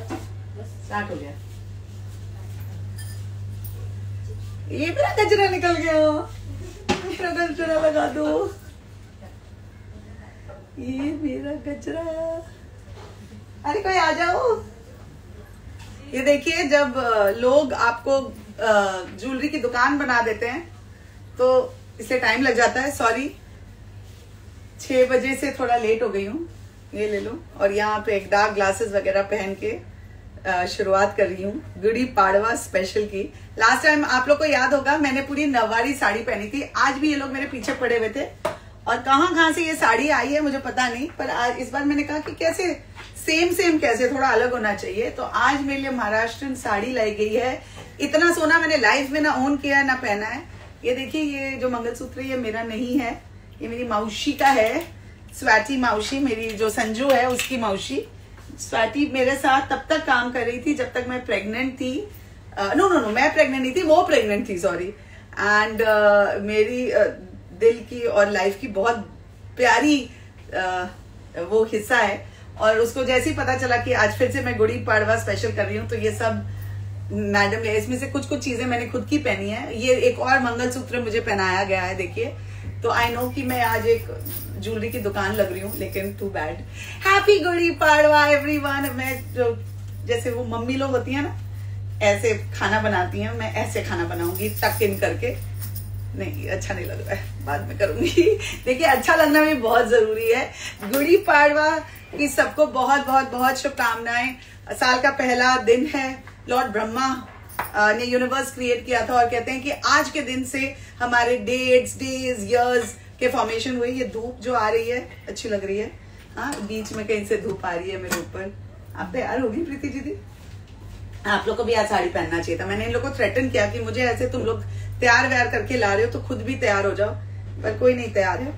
Start हो गया। ये मेरा कचरा निकल गया, मेरा कचरा लगा दो, ये मेरा कचरा। अरे कोई आ जाओ। ये देखिए, जब लोग आपको ज्वेलरी की दुकान बना देते हैं तो इससे टाइम लग जाता है। सॉरी, 6 बजे से थोड़ा लेट हो गई हूँ। ये ले लो। और यहाँ पे एक डार्क ग्लासेस वगैरह पहन के शुरुआत कर रही हूँ गुड़ी पाड़वा स्पेशल की। लास्ट टाइम आप लोग को याद होगा, मैंने पूरी नवारी साड़ी पहनी थी। आज भी ये लोग मेरे पीछे पड़े हुए थे और कहाँ से ये साड़ी आई है मुझे पता नहीं, पर आज इस बार मैंने कहा कि कैसे सेम कैसे, थोड़ा अलग होना चाहिए। तो आज मेरे लिए महाराष्ट्रन साड़ी लाई गई है। इतना सोना मैंने लाइफ में ना ओन किया ना पहना है। ये देखिए, ये जो मंगलसूत्र ये मेरा नहीं है, ये मेरी मौसी का है, स्वाति मौसी, मेरी जो संजू है उसकी मौसी। स्वाति मेरे साथ तब तक काम कर रही थी जब तक मैं प्रेग्नेंट थी। नो, मैं प्रेग्नेंट नहीं थी, वो प्रेग्नेंट थी, सॉरी। एंड मेरी दिल की और लाइफ की बहुत प्यारी वो हिस्सा है। और उसको जैसे ही पता चला कि आज फिर से मैं गुड़ी पाड़वा स्पेशल कर रही हूँ, तो ये सब मैडम ने, इसमें से कुछ चीजें मैंने खुद की पहनी है। ये एक और मंगलसूत्र मुझे पहनाया गया है, देखिए। तो आई नो कि मैं आज एक ज्वेलरी की दुकान लग रही हूँ, लेकिन too bad. Happy Gudi Padwa everyone. मैं जो जैसे वो मम्मी लोग होती है ना, ऐसे खाना बनाती हैं, मैं ऐसे खाना बनाऊंगी टक इन करके। नहीं, अच्छा नहीं लग रहा है, बाद में करूंगी। देखिए, अच्छा लगना भी बहुत जरूरी है। गुड़ी पाड़वा की सबको बहुत बहुत बहुत शुभकामनाएं। साल का पहला दिन है। लॉर्ड ब्रह्मा ने यूनिवर्स क्रिएट किया था और कहते हैं कि आज के दिन से हमारे डेज, ईयर्स के फॉर्मेशन हुए। ये धूप जो आ रही है अच्छी लग रही है। हाँ, बीच में कहीं से धूप आ रही है मेरे ऊपर। आप तैयार होगी प्रीति दीदी? आप लोग को भी आज साड़ी पहनना चाहिए था। मैंने इन लोगों को थ्रेटन किया कि मुझे ऐसे तुम लोग तैयार व्यार करके ला रहे हो तो खुद भी तैयार हो जाओ, पर कोई नहीं तैयार है।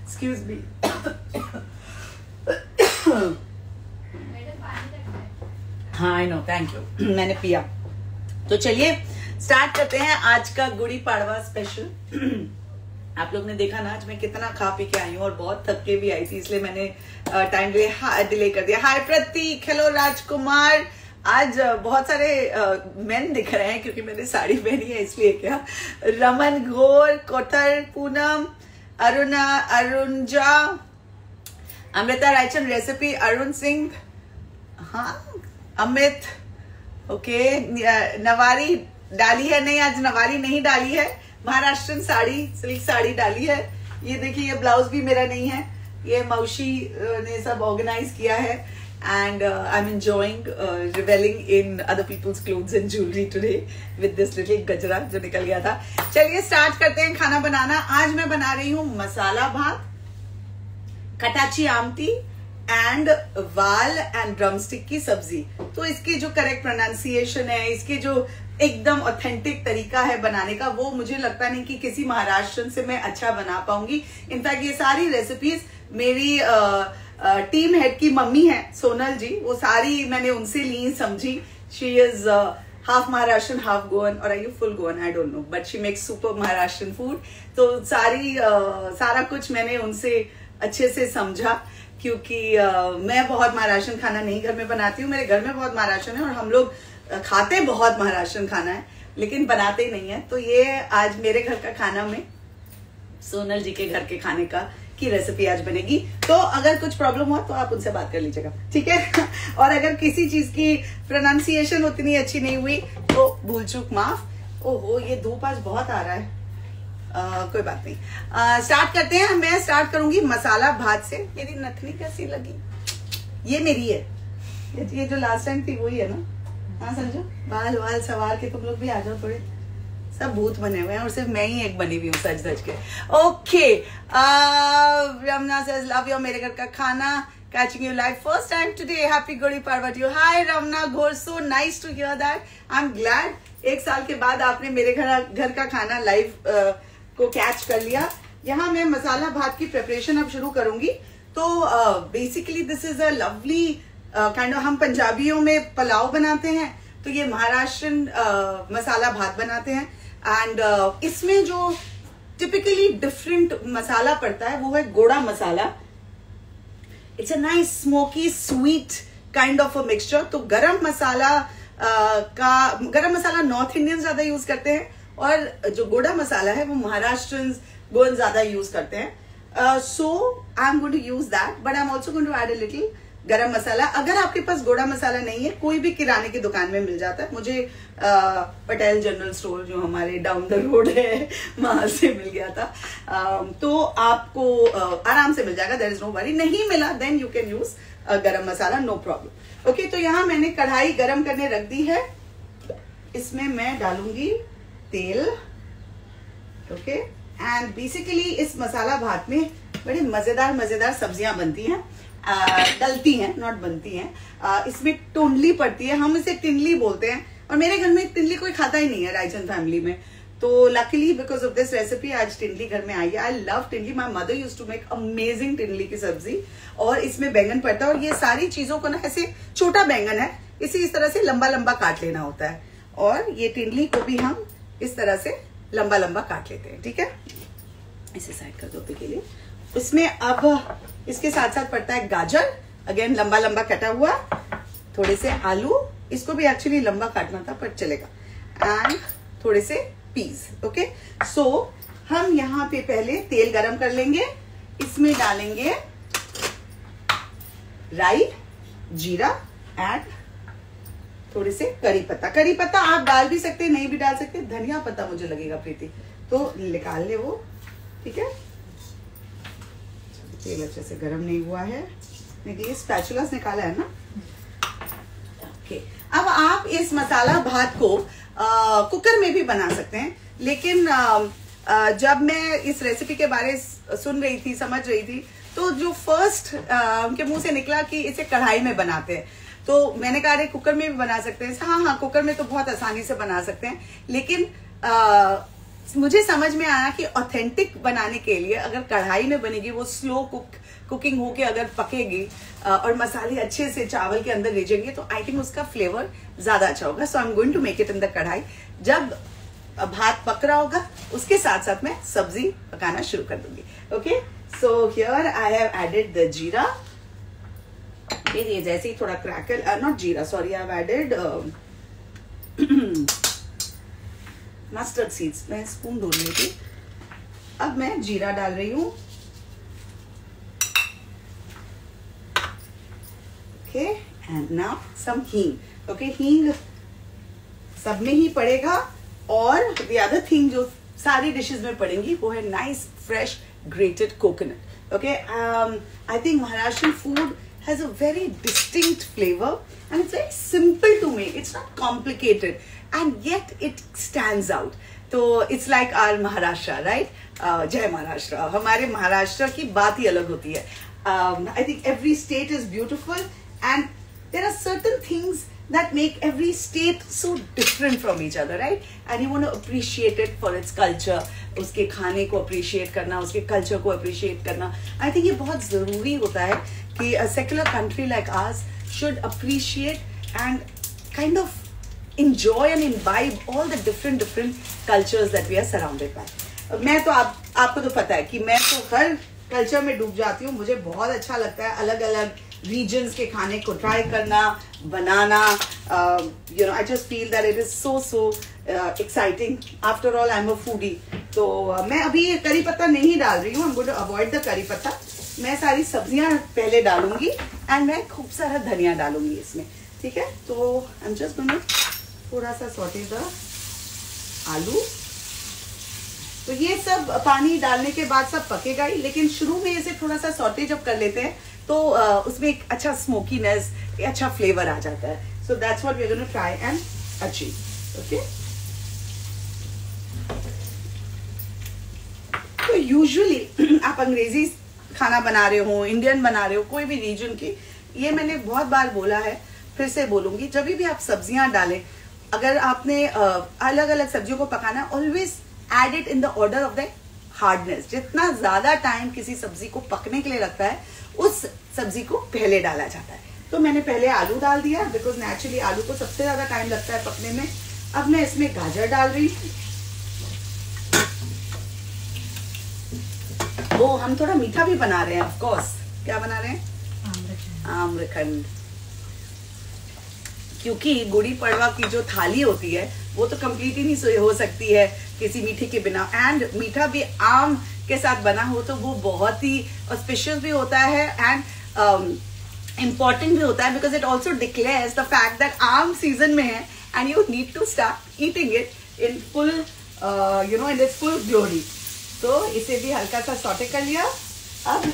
Excuse me. हाँ, आई नो, थैंक यू, मैंने पिया। तो चलिए स्टार्ट करते हैं आज का गुड़ी पाड़वा स्पेशल। आप लोग ने देखा ना आज मैं कितना खा पी के आई हूँ और बहुत थक के भी आई थी, इसलिए मैंने टाइम डिले कर दिया। हाय प्रतीक, हेलो राजकुमार। आज बहुत सारे मेन दिख रहे हैं क्योंकि मैंने साड़ी पहनी है, इसलिए। क्या रमन घोर, कोथर, पूनम, अरुणा, अरुणजा, अमृता रायचंद रेसिपी, अरुण सिंह, हाँ, अमित, ओके। नवारी डाली है? नहीं, आज नवारी नहीं डाली है, महाराष्ट्रन साड़ी, सिल्क साड़ी डाली है। ये देखिए, ये ब्लाउज भी मेरा नहीं है, ये मौसी ने सब ऑर्गेनाइज किया है। And I am enjoying revelling in other people's clothes and jewellery today with this little gajra जो निकल गया था। चलिए स्टार्ट करते हैं खाना बनाना। आज मैं बना रही हूँ मसाला भात, कटाची आमटी एंड वाल एंड ड्रमस्टिक की सब्जी। तो इसकी जो करेक्ट प्रोनाउंसिएशन है, इसके जो एकदम ऑथेंटिक तरीका है बनाने का, वो मुझे लगता नहीं कि किसी महाराष्ट्रन से मैं अच्छा बना पाऊंगी। इनफैक्ट ये सारी रेसिपीज मेरी टीम हेड की मम्मी है सोनल जी, वो सारी मैंने उनसे ली, समझी। She is half Maharashtrian half Goan, और I you full Goan, I don't know, but she makes super Maharashtrian food. तो सारा कुछ मैंने उनसे अच्छे से समझा, क्योंकि मैं बहुत महाराष्ट्रन खाना नहीं घर में बनाती हूँ। मेरे घर में बहुत महाराष्ट्रन है और हम लोग खाते बहुत महाराष्ट्रन खाना है, लेकिन बनाते ही नहीं है। तो ये आज मेरे घर का खाना में सोनल जी के घर के खाने की रेसिपी आज बनेगी। तो अगर कुछ प्रॉब्लम हो तो आप उनसे बात कर लीजिएगा, ठीक है? और अगर किसी चीज की प्रोनाउंसिएशन उतनी अच्छी नहीं हुई तो भूल चूक माफ। ओहो, ये धूप आज बहुत आ रहा है। कोई बात नहीं, स्टार्ट करते हैं। मैं स्टार्ट करूंगी मसाला भात से। मेरी नथनी कैसी लगी? ये मेरी है, ये जो लास्ट टाइम थी वही है ना? हाँ समझो, बाल वाल सवार के तुम लोग भी आ जाओ, थोड़े सब भूत बने हुए हैं और सिर्फ मैं ही एक बनी हुई हूँ सज धज के। Okay, Ramna says love you, मेरे घर का खाना, catching you live first time today. Happy Gudi Padwa to you. Hi Ramna Ghor, so nice to hear that. I'm glad 1 साल के बाद आपने मेरे घर का खाना लाइव को कैच कर लिया। यहाँ मैं मसाला भात की प्रिपरेशन अब शुरू करूंगी। तो basically this is a lovely kind of, हम पंजाबियों में पुलाव बनाते हैं, तो ये महाराष्ट्रन मसाला भात बनाते हैं। एंड इसमें जो टिपिकली डिफरेंट मसाला पड़ता है वो है goda masala. It's a nice smoky sweet kind of a mixture. तो गरम मसाला नॉर्थ इंडियंस ज्यादा यूज करते हैं, और जो गोड़ा मसाला है वो महाराष्ट्रियंस गोयन ज्यादा यूज करते हैं। So I am going to use that, but I am also going to add a little garam masala. अगर आपके पास गोड़ा मसाला नहीं है, कोई भी किराने की दुकान में मिल जाता है। मुझे पटेल जनरल स्टोर जो हमारे डाउन द रोड है वहां से मिल गया था। तो आपको आराम से मिल जाएगा, देयर इज नो वरी। नहीं मिला देन यू कैन यूज गरम मसाला, नो प्रॉब्लम। ओके, तो यहाँ मैंने कढ़ाई गरम करने रख दी है। इसमें मैं डालूंगी तेल। ओके, एंड बेसिकली इस मसाला भात में बड़ी मजेदार मजेदार सब्जियां बनती हैं, डलती हैं, नॉट बनती हैं। इसमें टोंडली पड़ती है, हम इसे टिंडली बोलते हैं, और मेरे घर में टिंडली कोई खाता ही नहीं है रायचंद फैमिली में। तो luckily because of this recipe आज टिंडली घर में आई है। I love tindli, my mother used to make amazing टिंडली की सब्जी। और इसमें बैंगन पड़ता है, और ये सारी चीजों को ना ऐसे, छोटा बैंगन है इस तरह से लंबा लंबा काट लेना होता है, और ये टिंडली को भी हम इस तरह से लंबा लंबा काट लेते हैं। ठीक है, इसे साइड कर दो के लिए। इसमें अब इसके साथ साथ पड़ता है गाजर, अगेन लंबा लंबा कटा हुआ, थोड़े से आलू, इसको भी एक्चुअली लंबा काटना था पर चलेगा, एंड थोड़े से पीस। ओके, सो हम यहाँ पे पहले तेल गरम कर लेंगे। इसमें डालेंगे राई, जीरा एंड थोड़े से करी पत्ता। करी पत्ता आप डाल भी सकते हैं, नहीं भी डाल सकते। धनिया पत्ता मुझे लगेगा प्रीति, तो निकाल ले वो। ठीक है, तेल अच्छे से गरम नहीं हुआ है, ये स्पैचुला से निकाला है ना। ओके, अब आप इस मसाला भात को कुकर में भी बना सकते हैं, लेकिन जब मैं इस रेसिपी के बारे सुन रही थी, समझ रही थी, तो जो फर्स्ट उनके मुंह से निकला कि इसे कढ़ाई में बनाते हैं, तो मैंने कहा अरे कुकर में भी बना सकते हैं। हाँ, कुकर में तो बहुत आसानी से बना सकते हैं, लेकिन मुझे समझ में आया कि ऑथेंटिक बनाने के लिए अगर कढ़ाई में बनेगी, वो स्लो कुकिंग होके अगर पकेगी और मसाले अच्छे से चावल के अंदर रिजेंगे, तो आई थिंक उसका फ्लेवर ज्यादा अच्छा होगा। So I am going to make it in the kadhai. जब भात पक रहा होगा, उसके साथ साथ मैं सब्जी पकाना शुरू कर दूंगी। Okay, so here I have added the jeera. ये जैसे ही थोड़ा crackle, not jeera, sorry, I have added mustard seeds. मैं स्पून ढूंढ रही थी। अब मैं जीरा डाल रही हूं। ओके, एंड नाउ सम हींग। ओके, हींग सब में ही पड़ेगा, और द अदर थिंग जो सारी डिशेस में पड़ेंगी वो है nice fresh grated coconut. Okay, I think Maharashtrian food has a very distinct flavor, and it's very simple to make. It's not complicated, and yet it stands out. तो it's like our Maharashtra, right? जय महाराष्ट्र। हमारे महाराष्ट्र की बात ही अलग होती है। I think every state is beautiful, and there are certain things that make every state so different from each other, right? And you want to appreciate it for its culture. उसके खाने को appreciate करना, उसके culture को appreciate करना, I think ये बहुत जरूरी होता है कि a secular country like ours should appreciate and kind of enjoy and imbibe all the different cultures that we are surrounded by. मैं तो आपको तो पता है कि मैं तो हर कल्चर में डूब जाती हूँ। मुझे बहुत अच्छा लगता है अलग अलग रीजन्स के खाने को ट्राई करना, बनाना। You know, I just feel that it is so exciting. After all I am a foodie. तो मैं अभी करी पत्ता नहीं डाल रही हूँ, I am going to avoid the curry patta. मैं सारी सब्जियां पहले डालूंगी, एंड मैं खूब सारा धनिया डालूंगी इसमें। ठीक है, तो I am just going to थोड़ा सा सॉटे द आलू। तो ये सब पानी डालने के बाद सब पकेगा ही, लेकिन शुरू में इसे थोड़ा सा सॉटे जब कर लेते हैं तो उसमें एक अच्छा स्मोकीनेस, अच्छा फ्लेवर आ जाता है। So that's what we are going to try and achieve. Okay, तो यूजुअली आप अंग्रेजी खाना बना रहे हो, इंडियन बना रहे हो, कोई भी रीजन की, ये मैंने बहुत बार बोला है, फिर से बोलूंगी, जब भी आप सब्जियां डालें, अगर आपने अलग अलग सब्जियों को पकाना, always add it in the order of the hardness. जितना ज्यादा टाइम किसी सब्जी को पकने के लिए लगता है, उस सब्जी को पहले डाला जाता है। तो मैंने पहले आलू डाल दिया, बिकॉज नेचुरली आलू को सबसे ज्यादा टाइम लगता है पकने में। अब मैं इसमें गाजर डाल रही हूँ। वो हम थोड़ा मीठा भी बना रहे हैं, ऑफ कोर्स। क्या बना रहे हैं? आम्रखंड, क्योंकि गुड़ी पड़वा की जो थाली होती है वो तो कंप्लीट ही नहीं हो सकती है किसी मीठे के बिना, एंड मीठा भी आम के साथ बना हो तो वो बहुत ही स्पेशल भी होता है एंड इम्पॉर्टेंट भी होता है, because it also declares the fact that आम सीजन में है and you need to start eating it in full in its full glory. तो इसे भी हल्का सा सॉटे कर लिया। अब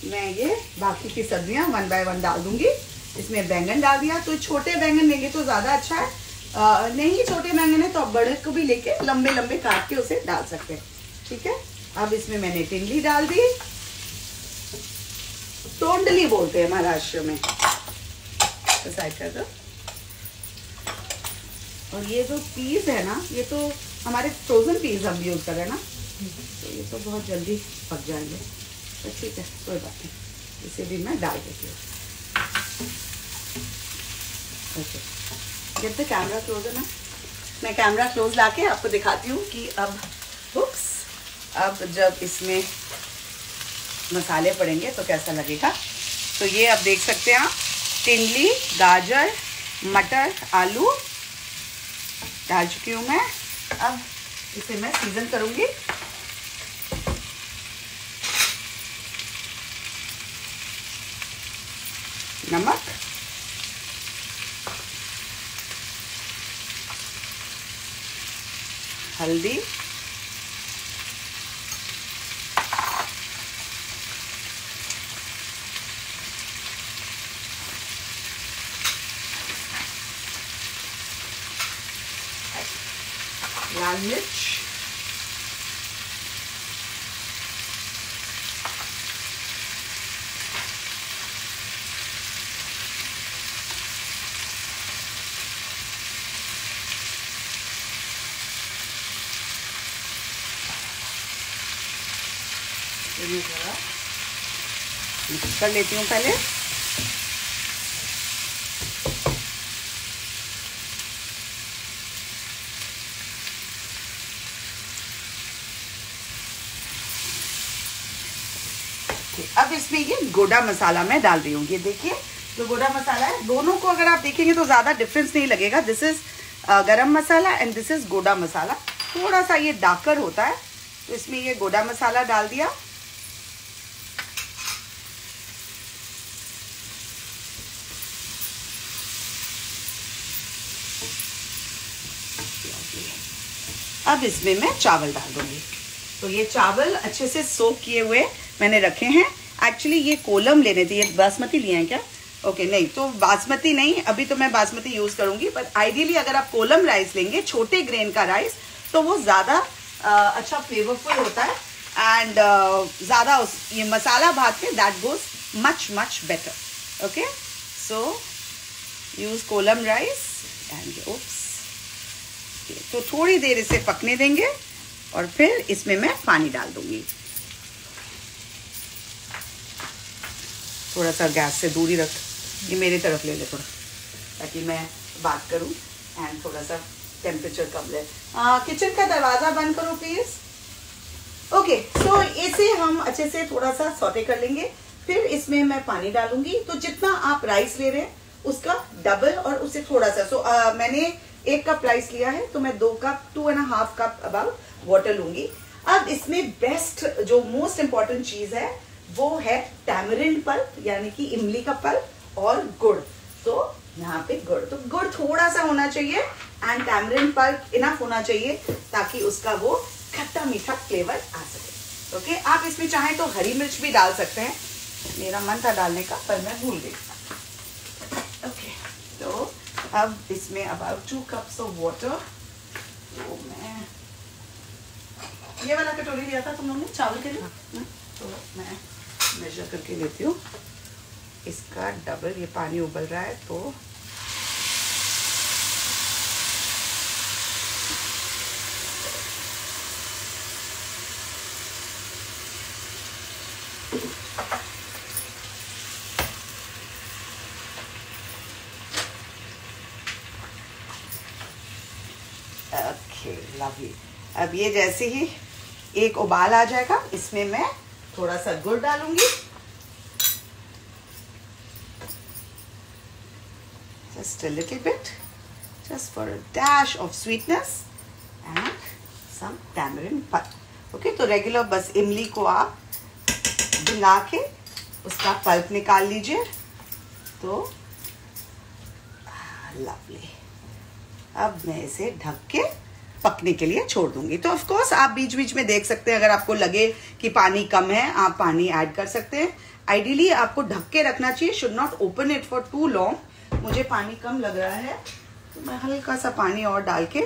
मैं ये बाकी की सब्जियां 1 बाय 1 डाल दूंगी। इसमें बैंगन डाल दिया, तो छोटे बैंगन लेंगे तो ज्यादा अच्छा है, नहीं छोटे बैंगन है तो आप बड़े को भी लेके लंबे लंबे काट के उसे डाल सकते हैं, ठीक है। अब इसमें मैंने टिंडली डाल दी, तोंडली बोलते हैं महाराष्ट्र में, तो साइड कर दो। और ये जो पीस है ना, ये तो हमारे फ्रोजन पीस हम यूज कर रहे हैं ना, तो ये तो बहुत जल्दी पक जाएंगे, तो ठीक है कोई बात नहीं, इसे भी मैं डाल देती हूँ। Okay, get the camera close है ना, मैं कैमरा क्लोज लाके आपको दिखाती हूँ कि अब जब इसमें मसाले पड़ेंगे तो कैसा लगेगा। तो ये आप देख सकते हैं, आप टिंडली, गाजर, मटर, आलू डाल चुकी हूँ मैं। अब इसे मैं सीजन करूंगी। नमक, हल्दी, लाल मिर्च, जरा मिक्स कर लेती हूँ पहले। अब इसमें ये गोडा मसाला मैं डाल रही हूँ। ये देखिए जो गोडा मसाला है, दोनों को अगर आप देखेंगे तो ज्यादा डिफरेंस नहीं लगेगा। दिस इज गरम मसाला एंड दिस इज गोडा मसाला। थोड़ा सा ये डार्कर होता है, तो इसमें ये गोडा मसाला डाल दिया। अब इसमें मैं चावल डाल दूंगी। तो ये चावल अच्छे से सोक किए हुए मैंने रखे हैं। एक्चुअली ये कोलम लेने थे, ये बासमती लिए हैं क्या? ओके, नहीं तो बासमती नहीं, अभी तो मैं बासमती यूज करूंगी, पर आइडियली अगर आप कोलम राइस लेंगे, छोटे ग्रेन का राइस, तो वो ज्यादा अच्छा फ्लेवरफुल होता है एंड ज्यादा ये मसाला भात में that goes much much better. Okay, so use kolam rice and oops. तो थोड़ी देर इसे पकने देंगे और फिर इसमें मैं पानी डाल दूंगी। थोड़ा सा गैस से दूरी रख, ये मेरी तरफ ले ले थोड़ा, ताकि मैं बात करूं एंड थोड़ा सा टेम्परेचर कम ले। किचन का दरवाजा बंद करो प्लीज। ओके, सो इसे हम अच्छे से थोड़ा सा सौटे कर लेंगे। फिर इसमें मैं पानी डालूंगी, तो जितना आप राइस ले रहे हैं उसका डबल और उससे थोड़ा सा। मैंने 1 कप राइस लिया है, तो मैं 2 कप 2.5 कप अबाउट वाटर लूंगी। अब इसमें बेस्ट जो मोस्ट इंपॉर्टेंट चीज है वो है टैमरिंड पल्प, यानी कि इमली का पल्प और गुड़। तो यहाँ पे गुड़, तो गुड़ थोड़ा सा होना चाहिए एंड टैमरिंड पल्प इनफ होना चाहिए, ताकि उसका वो खट्टा मीठा फ्लेवर आ सके। ओके, आप इसमें चाहें तो हरी मिर्च भी डाल सकते हैं, मेरा मन था डालने का पर मैं भूल गई। ओके, तो अब इसमें अबाउट 2 कप्स ऑफ वाटर। तो मैं ये वाला कटोरी लिया था तुम लोगों ने चावल के लिए, तो मैं मेजर करके लेती हूँ इसका डबल। ये पानी उबल रहा है तो ओके, लवली। अब ये जैसे ही एक उबाल आ जाएगा, इसमें मैं थोड़ा सा गुड़ डालूंगी just a little bit, just for a dash of sweetness and some tamarind pulp. Okay, तो रेगुलर बस इमली को आप भिंगा के उसका पल्प निकाल लीजिए तो लवली। अब मैं इसे ढक के पकने के लिए छोड़ दूंगी। तो ऑफ कोर्स आप बीच बीच में देख सकते हैं, अगर आपको लगे कि पानी कम है आप पानी ऐड कर सकते हैं। आइडियली आपको ढक के रखना चाहिए, should not open it for too long. मुझे पानी कम लग रहा है तो मैं हल्का सा पानी और डाल के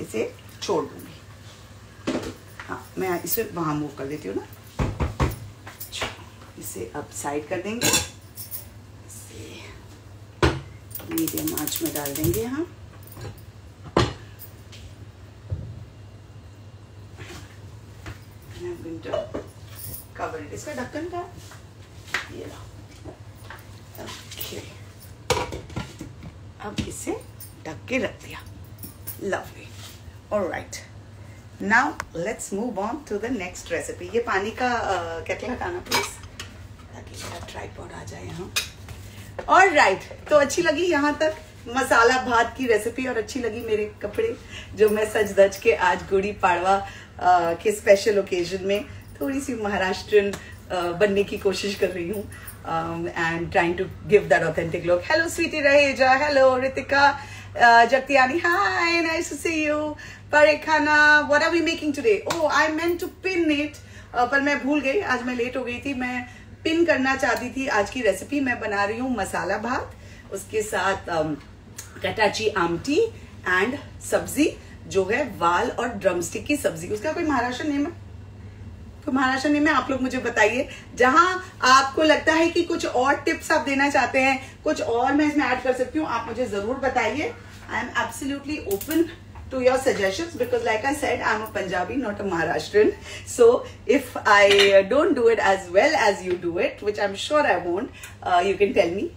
इसे छोड़ दूंगी। हाँ, मैं इसे वहां मूव कर देती हूँ ना। इसे अब साइड कर देंगे, इसे मीडियम आंच में डाल देंगे यहाँ। कवर इसका ढक्कन का ये रहा। ओके, अब इसे ढक के रख दिया। Lovely. Alright, now let's move on to the next recipe. ये पानी का केटल हटाना प्लीज, ताकि मेरा ट्राइपॉड आ जाए यहाँ। ऑलराइट, तो अच्छी लगी यहाँ तक मसाला भात की रेसिपी, और अच्छी लगी मेरे कपड़े जो मैं सज धज के आज गुड़ी पाड़वा के स्पेशल ओकेजन में थोड़ी सी महाराष्ट्रियन बनने की कोशिश कर रही हूँ, and trying to give that authentic look. Hello Sweety Raheja, hello Ritika Jagtiani, hi, nice to see you. परेखाना, what are we making today? Oh, I meant to pin it, पर मैं भूल गई, आज मैं लेट हो गई थी। मैं पिन करना चाहती थी आज की रेसिपी। मैं बना रही हूँ मसाला भात, उसके साथ कटाची आमटी एंड सब्जी जो है वाल और ड्रमस्टिक की सब्जी। उसका कोई महाराष्ट्र नेम है? तो महाराष्ट्र नेम है, आप लोग मुझे बताइए। जहां आपको लगता है कि कुछ और टिप्स आप देना चाहते हैं, कुछ और मैं इसमें ऐड कर सकती हूँ, आप मुझे जरूर बताइए। I am absolutely open to your suggestions because like I said, I'm a Punjabi, not a Maharashtrian. So if I don't do it as well as you do it, which I'm sure I won't, you can tell me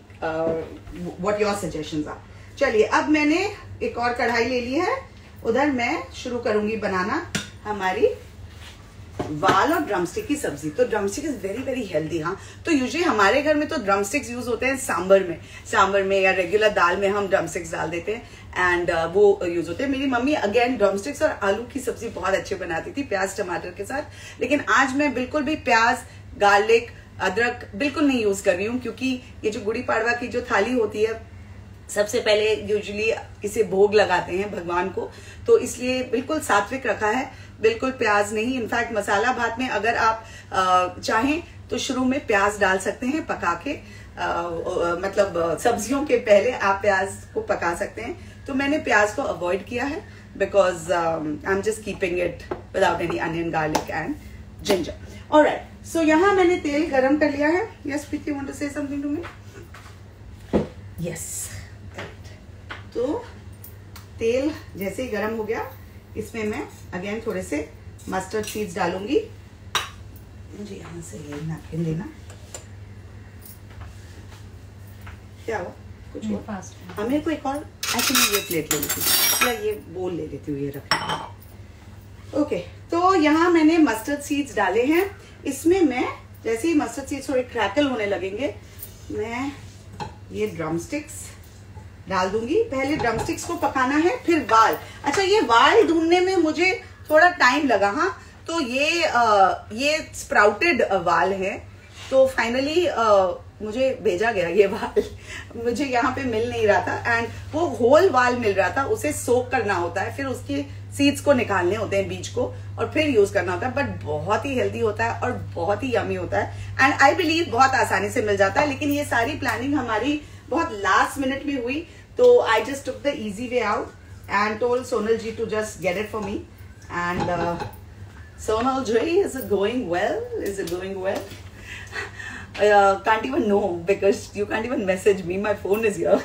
what your suggestions are. चलिए, अब मैंने एक और कढ़ाई ले ली है, उधर मैं शुरू करूंगी बनाना हमारी वाल और ड्रमस्टिक की सब्जी। तो drumstick is very very healthy. हाँ, तो यूजुअली हमारे घर में तो ड्रमस्टिक्स यूज होते हैं सांबर में या रेगुलर दाल में हम ड्रमस्टिक्स डाल देते हैं, एंड वो यूज होते हैं। मेरी मम्मी अगेन ड्रमस्टिक्स और आलू की सब्जी बहुत अच्छे बनाती थी, प्याज टमाटर के साथ। लेकिन आज मैं बिल्कुल भी प्याज, गार्लिक, अदरक बिल्कुल नहीं यूज कर रही हूँ, क्योंकि ये जो गुड़ी पाड़वा की जो थाली होती है, सबसे पहले यूजुअली इसे भोग लगाते हैं भगवान को, तो इसलिए बिल्कुल सात्विक रखा है, बिल्कुल प्याज नहीं। इनफैक्ट मसाला भात में अगर आप चाहें तो शुरू में प्याज डाल सकते हैं पका के, मतलब सब्जियों के पहले आप प्याज को पका सकते हैं। तो मैंने प्याज को अवॉइड किया है because I am just keeping it without any onion, garlic and ginger. Alright, so यहाँ मैंने तेल गरम कर लिया है। Yes Preeti, want to say something to me? Yes, तो तेल जैसे ही गरम हो गया, इसमें मैं अगेन थोड़े से मस्टर्ड सीड्स डालूंगी। मुझे यहाँ से ये नैपकिन देना। क्या हुआ? कुछ हुआ? हाँ, मेरे को एक और ऐसे मैं ये प्लेट ले लेती हूँ, या ये बोल ले लेती हूँ, ये रख। ओके, तो यहाँ मैंने मस्टर्ड सीड्स डाले हैं। इसमें मैं जैसे ही मस्टर्ड सीड्स थोड़े क्रैकल होने लगेंगे, मैं ये ड्रमस्टिक्स डाल दूंगी। पहले ड्रमस्टिक्स को पकाना है, फिर वाल। अच्छा, ये वाल ढूंढने में मुझे थोड़ा टाइम लगा। हाँ, तो ये स्प्राउटेड वाल है, तो फाइनली मुझे भेजा गया ये वाल। मुझे यहाँ पे मिल नहीं रहा था, एंड वो होल वाल मिल रहा था। उसे सोक करना होता है, फिर उसके सीड्स को निकालने होते हैं, बीज को, और फिर यूज करना होता है। बट बहुत ही हेल्दी होता है और बहुत ही यमी होता है, एंड आई बिलीव बहुत आसानी से मिल जाता है। लेकिन ये सारी प्लानिंग हमारी बहुत लास्ट मिनट में हुई, तो I just took the easy way out and told Sonal ji to just get it for me. And Sonal ji, is it going well? Is it going well? Can't even know because you can't even message me. My phone is here.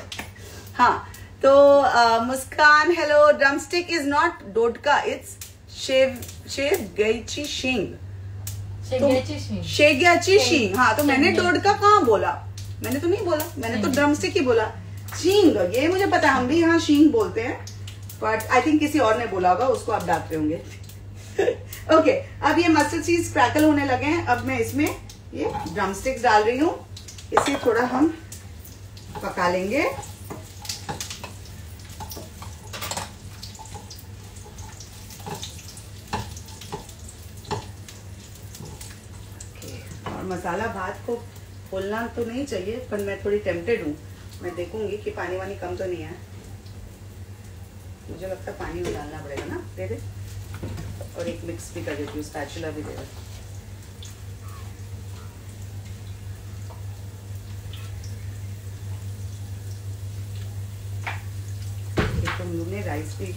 हाँ, तो मुस्कान, hello. Drumstick is not dodka. It's शेवग्याची शेंग। शेवग्याची शेंग। हाँ, तो मैंने डोडका कहाँ बोला? मैंने तो नहीं बोला, मैंने तो ड्रमस्टिक ही बोला। शींग, ये मुझे पता, हम भी यहाँ शींग बोलते हैं, बट आई थिंक किसी और ने बोला होगा, उसको आप डांट रहे होंगे। ओके, अब ये मस्टर्ड सीड्स क्रैकल होने लगे हैं। अब मैं इसमें ये ड्रमस्टिक्स डाल रही हूँ। इसे थोड़ा हम पका लेंगे। मसाला भात को खोलना तो नहीं चाहिए, पर मैं थोड़ी टेम्पटेड हूँ। मैं देखूंगी कि पानी वानी कम तो नहीं है। मुझे लगता है पानी में डालना पड़ेगा ना। दे दे, और एक मिक्स भी कर देती हूँ, स्पैचुला भी दे दे। तो हमने राइस भी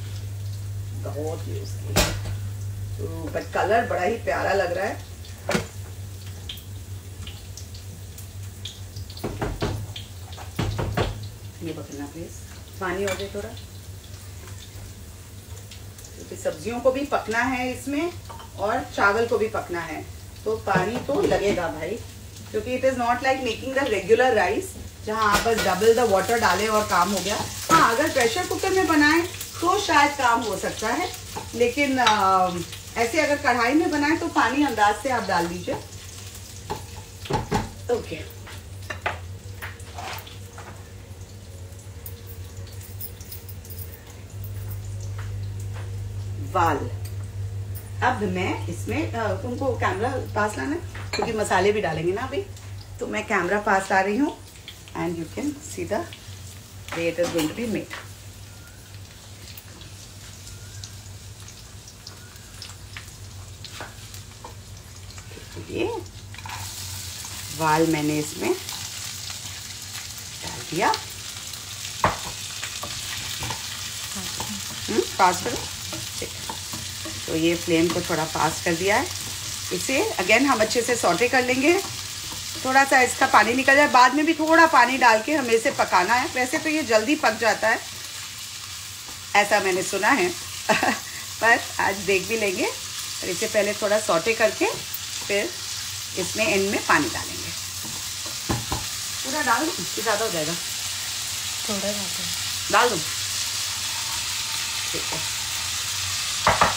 बहुत यूज किया, तो बट कलर बड़ा ही प्यारा लग रहा है। ये पकड़ना प्लीज, पानी हो जाए थोड़ा, क्योंकि सब्जियों को भी पकना है इसमें और चावल को भी पकना है, तो पानी तो लगेगा भाई, क्योंकि it is not like making the regular rice जहां आप बस डबल द वाटर डालें और काम हो गया। हाँ, अगर प्रेशर कुकर में बनाएं तो शायद काम हो सकता है, लेकिन ऐसे अगर कढ़ाई में बनाएं तो पानी अंदाज से आप डाल दीजिए। ओके, वाल। अब मैं इसमें तुमको कैमरा पास लाना है क्योंकि मसाले भी डालेंगे ना अभी, तो मैं कैमरा पास ला रही हूँ and you can see the way it is going to be made. ये वाल मैंने इसमें डाल दिया। फास्ट करो, तो ये फ्लेम को थोड़ा फास्ट कर दिया है। इसे अगेन हम अच्छे से सौटे कर लेंगे, थोड़ा सा इसका पानी निकल जाए, बाद में भी थोड़ा पानी डाल के हमें इसे पकाना है। वैसे तो ये जल्दी पक जाता है, ऐसा मैंने सुना है पर आज देख भी लेंगे। और इसे पहले थोड़ा सौटे करके फिर इसमें एंड में पानी डालेंगे। पूरा डाल दूँ कि ज़्यादा हो जाएगा? थोड़ा डाल दूँ, ठीक है।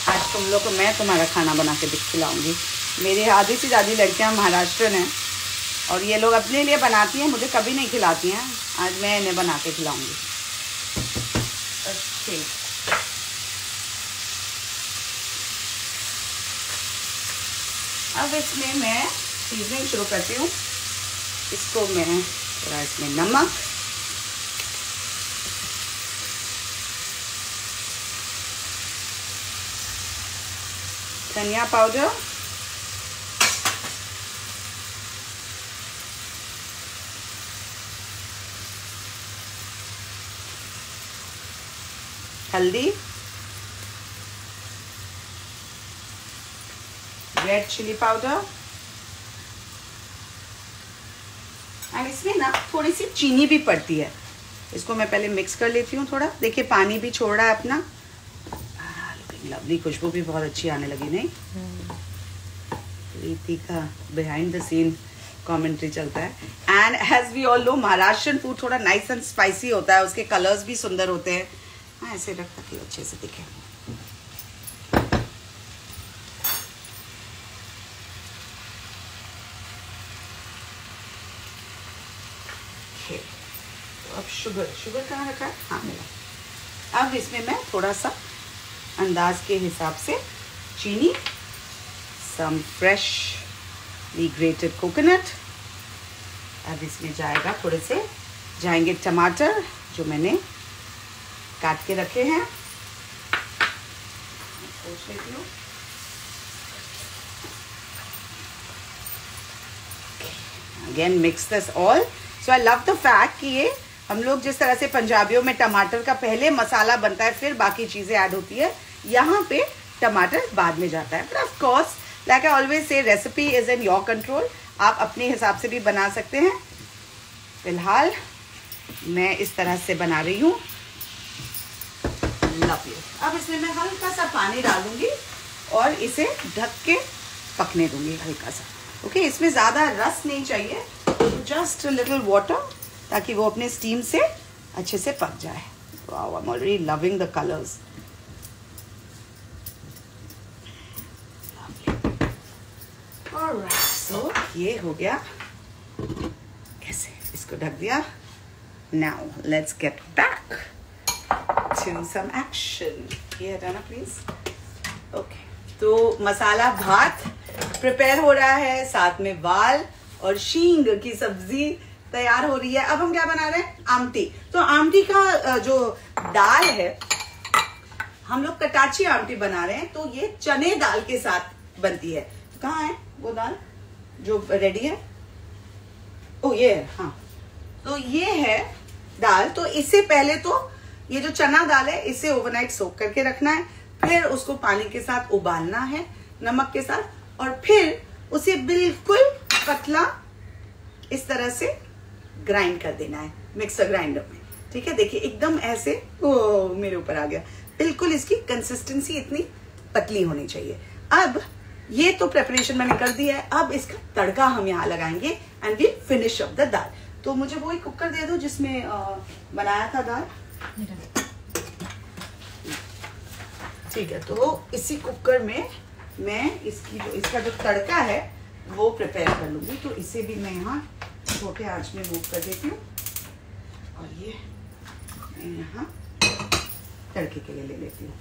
आज तुम लोग को मैं तुम्हारा खाना बना के खिलाऊंगी। मेरे आधी से ज़्यादा लड़कियां महाराष्ट्र हैं और ये लोग अपने लिए बनाती हैं, मुझे कभी नहीं खिलाती हैं। आज मैं इन्हें बना के खिलाऊंगी। अच्छे, अब इसमें मैं सीजनिंग शुरू करती हूँ। इसको मैं थोड़ा इसमें नमक, धनिया पाउडर, हल्दी, रेड चिली पाउडर, एंड इसमें ना थोड़ी सी चीनी भी पड़ती है। इसको मैं पहले मिक्स कर लेती हूँ थोड़ा। देखिए पानी भी छोड़ रहा है अपना। लवली खुशबू भी बहुत अच्छी आने लगी, नहीं? प्रीति का बिहाइंड द सीन कमेंट्री चलता है। And as we all know, Maharashtrian food थोड़ा नाइस एंड स्पाइसी होता है, उसके कलर्स भी सुंदर होते हैं। हाँ, ऐसे रख ताकि अच्छे से दिखे। तो अब शुगर कहाँ रखा है? हाँ मेरा। अब इसमें मैं थोड़ा सा अंदाज के हिसाब से चीनी, सम फ्रेशली ग्रेटेड कोकोनट। अब इसमें जाएगा, थोड़े से जाएंगे टमाटर जो मैंने काट के रखे हैं। सोच लेती हूँ। Again mix this all. So I love the fact कि ये हम लोग जिस तरह से पंजाबियों में टमाटर का पहले मसाला बनता है फिर बाकी चीजें ऐड होती है, यहाँ पे टमाटर बाद में जाता है। But of course like I always say, recipe is in your control. आप अपने हिसाब से भी बना सकते हैं। फिलहाल मैं इस तरह से बना रही हूँ। लवली। अब इसमें मैं हल्का सा पानी डालूंगी और इसे ढक के पकने दूंगी हल्का सा। ओके, इसमें ज्यादा रस नहीं चाहिए, जस्ट लिटिल वाटर, ताकि वो अपने स्टीम से अच्छे से पक जाए। Wow, I am already loving the colours. Alright, so ये हो गया। ऐसे इसको ढक दिया। Now let's get back to some action. ये हटाना प्लीज। ओके, तो मसाला भात प्रिपेयर हो रहा है, साथ में वाल और शींग की सब्जी तैयार हो रही है। अब हम क्या बना रहे हैं? आमटी। तो आमटी का जो दाल है, हम लोग कटाची आमटी बना रहे हैं, तो ये चने दाल के साथ बनती है। कहाँ है वो दाल जो रेडी है? ओ ये है, हाँ। तो ये है दाल। तो इससे पहले तो ये जो चना दाल है इसे ओवरनाइट सोक करके रखना है, फिर उसको पानी के साथ उबालना है नमक के साथ, और फिर उसे बिल्कुल पतला इस तरह से ग्राइंड कर देना है मिक्सर ग्राइंडर में। ठीक है, देखिए एकदम ऐसे, ओ मेरे ऊपर आ गया, बिल्कुल इसकी कंसिस्टेंसी इतनी पतली होनी चाहिए। अब ये तो प्रेपरेशन मैंने कर दी है, अब इसका तड़का हम यहाँ लगाएंगे and we finish off the dal. तो मुझे वही कुकर दे दो जिसमें बनाया था दाल। ठीक है, तो इसी कुकर में मैं इसका जो तड़का है वो प्रिपेयर कर लूंगी। तो इसे भी मैं यहाँ छोटे आंच में मूव कर देती हूँ, और ये मैं यहाँ तड़के के लिए ले लेती हूँ।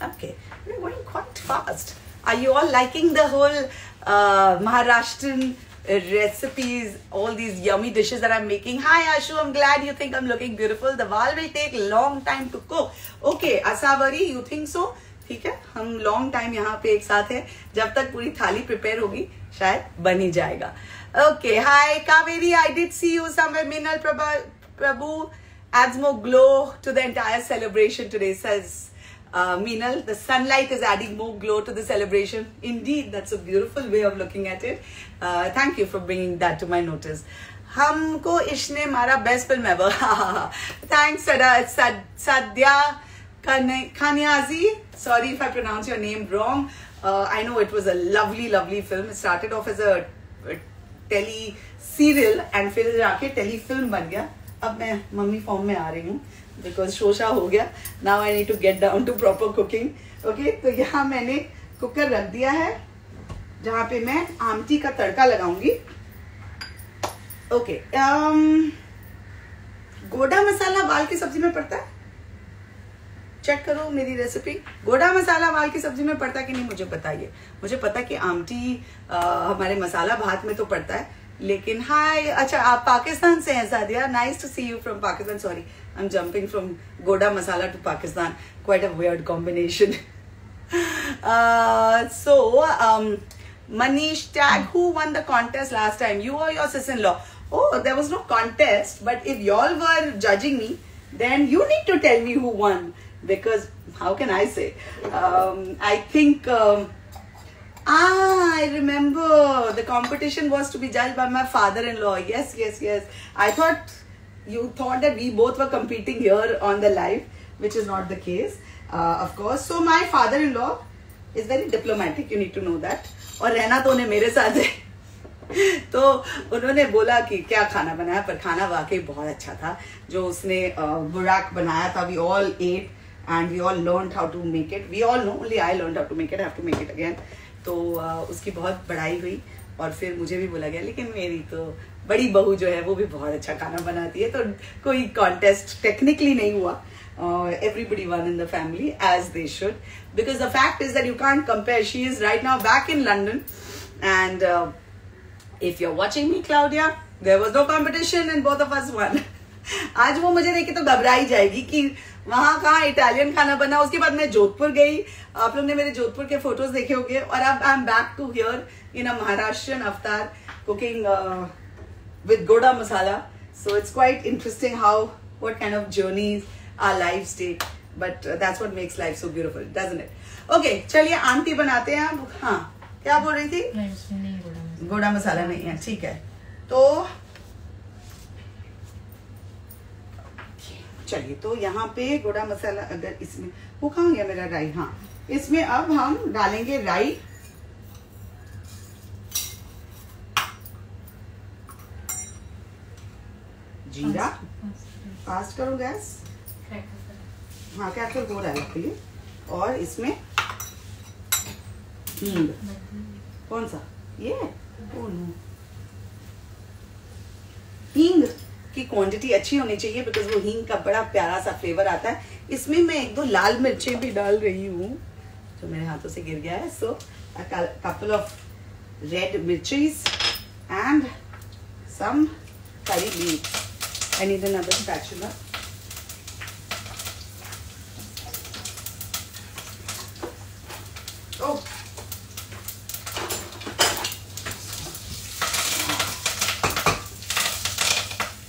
Okay, we're going quite fast. Are you all liking the whole Maharashtrian recipes, all these yummy dishes that I'm making? Hi Ashu, I'm glad you think I'm looking beautiful. The wal will take long time to cook. Okay, Asawari, you think so? ठीक है, हम long time यहाँ पे एक साथ है, जब तक पूरी थाली प्रिपेयर होगी शायद बन ही जाएगा। Okay, hi Kaveri, I did see you somewhere. Minal Prabhu adds more glow to the entire celebration today, says Meenal. The sunlight is adding more glow to the celebration. Indeed, that's a beautiful way of looking at it. Thank you for bringing that to my notice. हमको इश्ने मारा best film ever. Thanks, Sadhya Khanyazi. Sorry if I pronounce your name wrong. I know it was a lovely, lovely film. It started off as a tele serial and फिर जाके tele film बन गया। अब मैं mummy form में आ रही हूँ because शोशा हो गया। Now I need to get down to proper cooking. Okay, तो यहाँ मैंने कुकर रख दिया है जहाँ पे मैं आमटी का तड़का लगाऊंगी। ओके, गोड़ा मसाला वाल की सब्जी में पड़ता है? चेक करो मेरी रेसिपी। गोड़ा मसाला वाल की सब्जी में पड़ता है कि नहीं मुझे बताइए। मुझे पता कि आमटी हमारे मसाला भात में तो पड़ता है, लेकिन हाय, अच्छा आप पाकिस्तान से हैं Sadia, nice to see you from Pakistan. Sorry, I am jumping from goda masala to Pakistan, quite a weird combination. So Manish tag, who won the contest last time, you or your sister-in-law? Oh, there was no contest, but if y'all were judging me, then you need to tell me who won, because how can I say? I think I remember the competition was to be judged by my father-in-law. Yes. I thought you thought that we both were competing here on the live, which is not the case, of course. So my father-in-law is very diplomatic, you need to know that. और रहना तो उन्हें मेरे साथ है। तो उन्होंने बोला कि क्या खाना बनाया, पर खाना वाकई बहुत अच्छा था। जो उसने बुराक बनाया था, we all ate and we all learned how to make it. We all know, only I learned how to make it. I have to make it again. तो उसकी बहुत बड़ाई हुई और फिर मुझे भी बोला गया, लेकिन मेरी तो बड़ी बहू जो है वो भी बहुत अच्छा खाना बनाती है। तो कोई कॉन्टेस्ट टेक्निकली नहीं हुआ। Everybody won in the family, as they should, because the fact is that you can't compare. She is right now back in London, and if you're watching me, Claudia, there was no competition and both of us won. आज वो मुझे देख के तो घबराई जाएगी कि वहाँ कहाँ इटालियन खाना बना। उसके बाद मैं जोधपुर गई, आप लोग ने मेरे जोधपुर के फोटोज देखे होंगे, और अब I am back to here in a Maharashtrian avatar cooking with goda masala. So it's quite interesting how, what kind of journeys our lives take, but that's what makes life so beautiful, doesn't it? Okay, चलिए आमटी बनाते हैं अब। हाँ, क्या बोल रही थी? नहीं, गोड़ा मसाला नहीं है, ठीक है। तो चलिए, तो यहाँ पे गोड़ा मसाला, अगर इसमें वो कहाँ गया मेरा राई? हाँ, इसमें अब हम डालेंगे राई, जीरा। फास्ट करो गैस। हाँ, कैप्सूल हो रहा है आपके लिए। और इसमें हींग। कौन सा? ये? ओह नो, हींग की क्वांटिटी अच्छी होनी चाहिए, बिकॉज वो हींग का बड़ा प्यारा सा फ्लेवर आता है। इसमें मैं 1-2 लाल मिर्चें भी डाल रही हूँ, जो मेरे हाथों से गिर गया है. So a couple of red mirchis and some curry leaves. I need another spatula. Oh.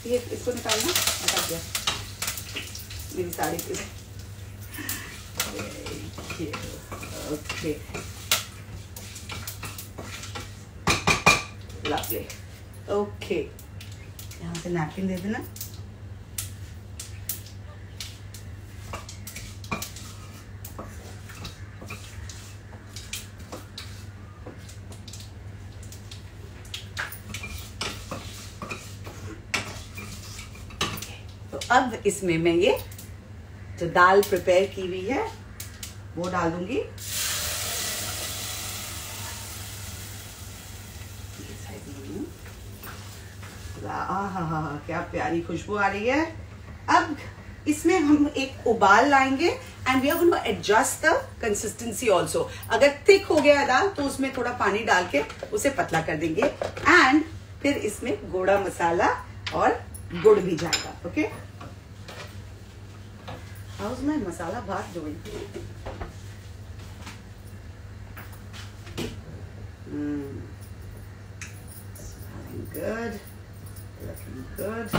ये इसको निकालना, निकाल दिया मेरी साड़ी पे. Okay, lovely. ओके, यहाँ से नैपकिन दे देना. तो अब इसमें मैं ये जो दाल प्रिपेयर की हुई है वो डाल दूंगी. क्या प्यारी खुशबू आ रही है. अब इसमें हम एक उबाल लाएंगे and we are going to adjust the consistency also. अगर थिक हो गया दाल तो उसमें थोड़ा पानी डाल के उसे पतला कर देंगे एंड फिर इसमें गोड़ा मसाला और गुड़ भी जाएगा. ओके, हाउस में मसाला भात doing. Smelling good, looking good.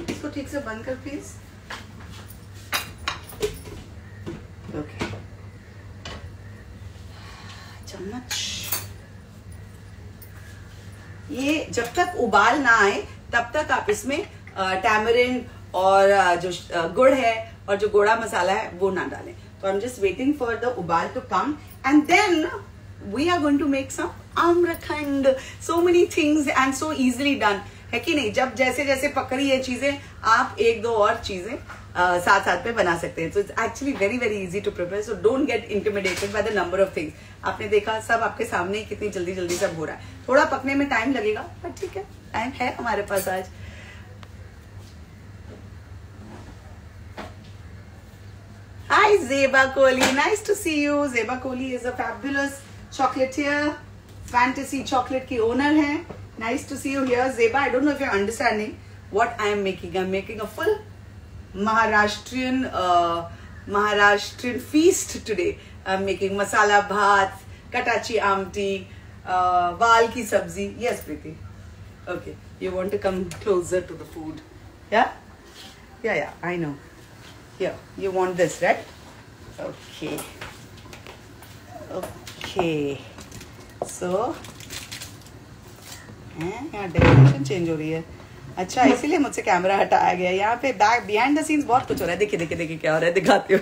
इसको ठीक से बंद कर प्लीज. ओके, चम्मच. ये जब तक उबाल ना आए तब तक आप इसमें टैमरिंड और जो गुड़ है और जो गोड़ा मसाला है वो ना डालें. तो I am just waiting for the ubal to come and then we are going to make some amrakhand. So many things and so easily done, है कि नहीं. जब जैसे जैसे पक रही है चीजें आप एक दो और चीजें साथ साथ में बना सकते हैं. So it's actually very very easy to prepare. So don't get intimidated by the number of things. आपने देखा सब आपके सामने ही कितनी जल्दी जल्दी सब हो रहा है. थोड़ा पकने में टाइम लगेगा पर ठीक है, टाइम है हमारे पास आज. Hi Zeba Kohli, nice to see you. Zeba Kohli is a fabulous chocolatier, fantasy chocolate की owner है. Nice to see you here, Zeba. I don't know if you're understanding what I am making. I'm making a full Maharashtrian feast today. I'm making masala bhat, katachi amti, wal ki sabzi. Yes, Preeti. Okay, you want to come closer to the food? Yeah, yeah. I know. Here, you want this, right? Okay. So, यहाँ decoration change हो रही है. अच्छा, इसीलिए मुझसे camera हटाया गया. यहाँ पे बैक बिहाइंड द सीन्स बहुत कुछ हो रहा है. देखिए क्या हो रहा है, दिखाती हूँ.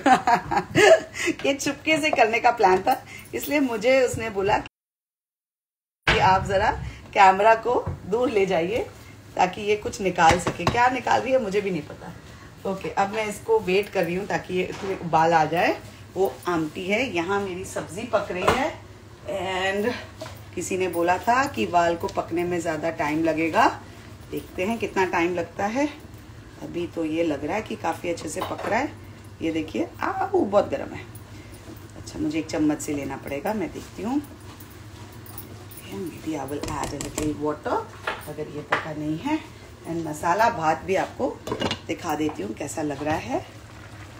ये चुपके से करने का प्लान था, इसलिए मुझे उसने बोला कि आप जरा कैमरा को दूर ले जाइए ताकि ये कुछ निकाल सके. क्या निकाल रही है मुझे भी नहीं पता. ओके, अब मैं इसको वेट कर रही हूँ ताकि ये उबाल आ जाए. वो आमटी है. यहाँ मेरी सब्जी पक रही है एंड किसी ने बोला था कि वाल को पकने में ज़्यादा टाइम लगेगा. देखते हैं कितना टाइम लगता है. अभी तो ये लग रहा है कि काफ़ी अच्छे से पक रहा है. ये देखिए, वो बहुत गर्म है. अच्छा, मुझे एक चम्मच से लेना पड़ेगा. मैं देखती हूँ. Maybe I will add a little water अगर ये पका नहीं है. एंड मसाला भात भी आपको दिखा देती हूँ कैसा लग रहा है.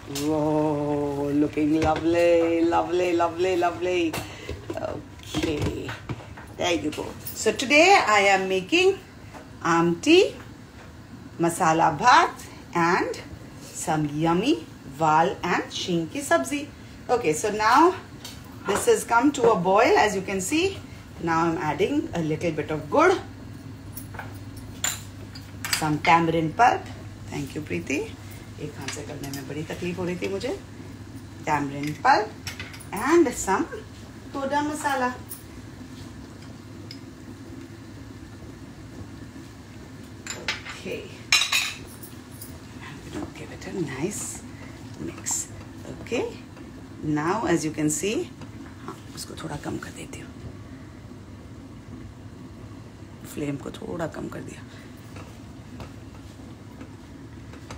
वो looking lovely lovely lovely lovely. Okay, there you go. So today I am making amti, masala bhat and some yummy wal and shing ki sabzi. Okay, so now this has come to a boil as you can see. Now I'm adding a little bit of gur, some tamarind pulp. Thank you Preeti. एक हाथ से करने में बड़ी तकलीफ हो रही थी मुझे. Tamarind pulp and some goda masala. Okay, I'm going to give it a nice mix. Okay, now as you can see, हाँ, उसको थोड़ा कम कर देती हूँ. फ्लेम को थोड़ा कम कर दिया,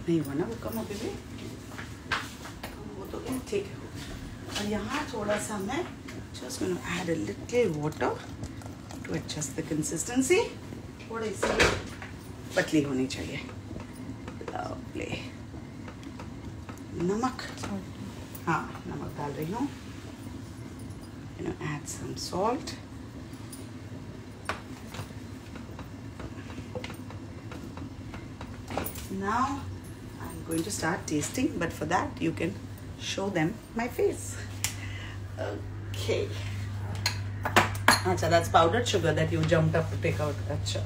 नहीं हुआ ना वो कम, अभी भी वो तो ठीक है। और यहाँ थोड़ा सा मैं just going to add a little water to adjust the consistency, थोड़ी सी पतली होनी चाहिए। Lovely. नमक, हाँ नमक डाल रही हूँ। Add some salt. Now I'm going to start tasting, but for that you can show them my face. Okay. अच्छा, that's powdered sugar that you jumped up to take out. अच्छा,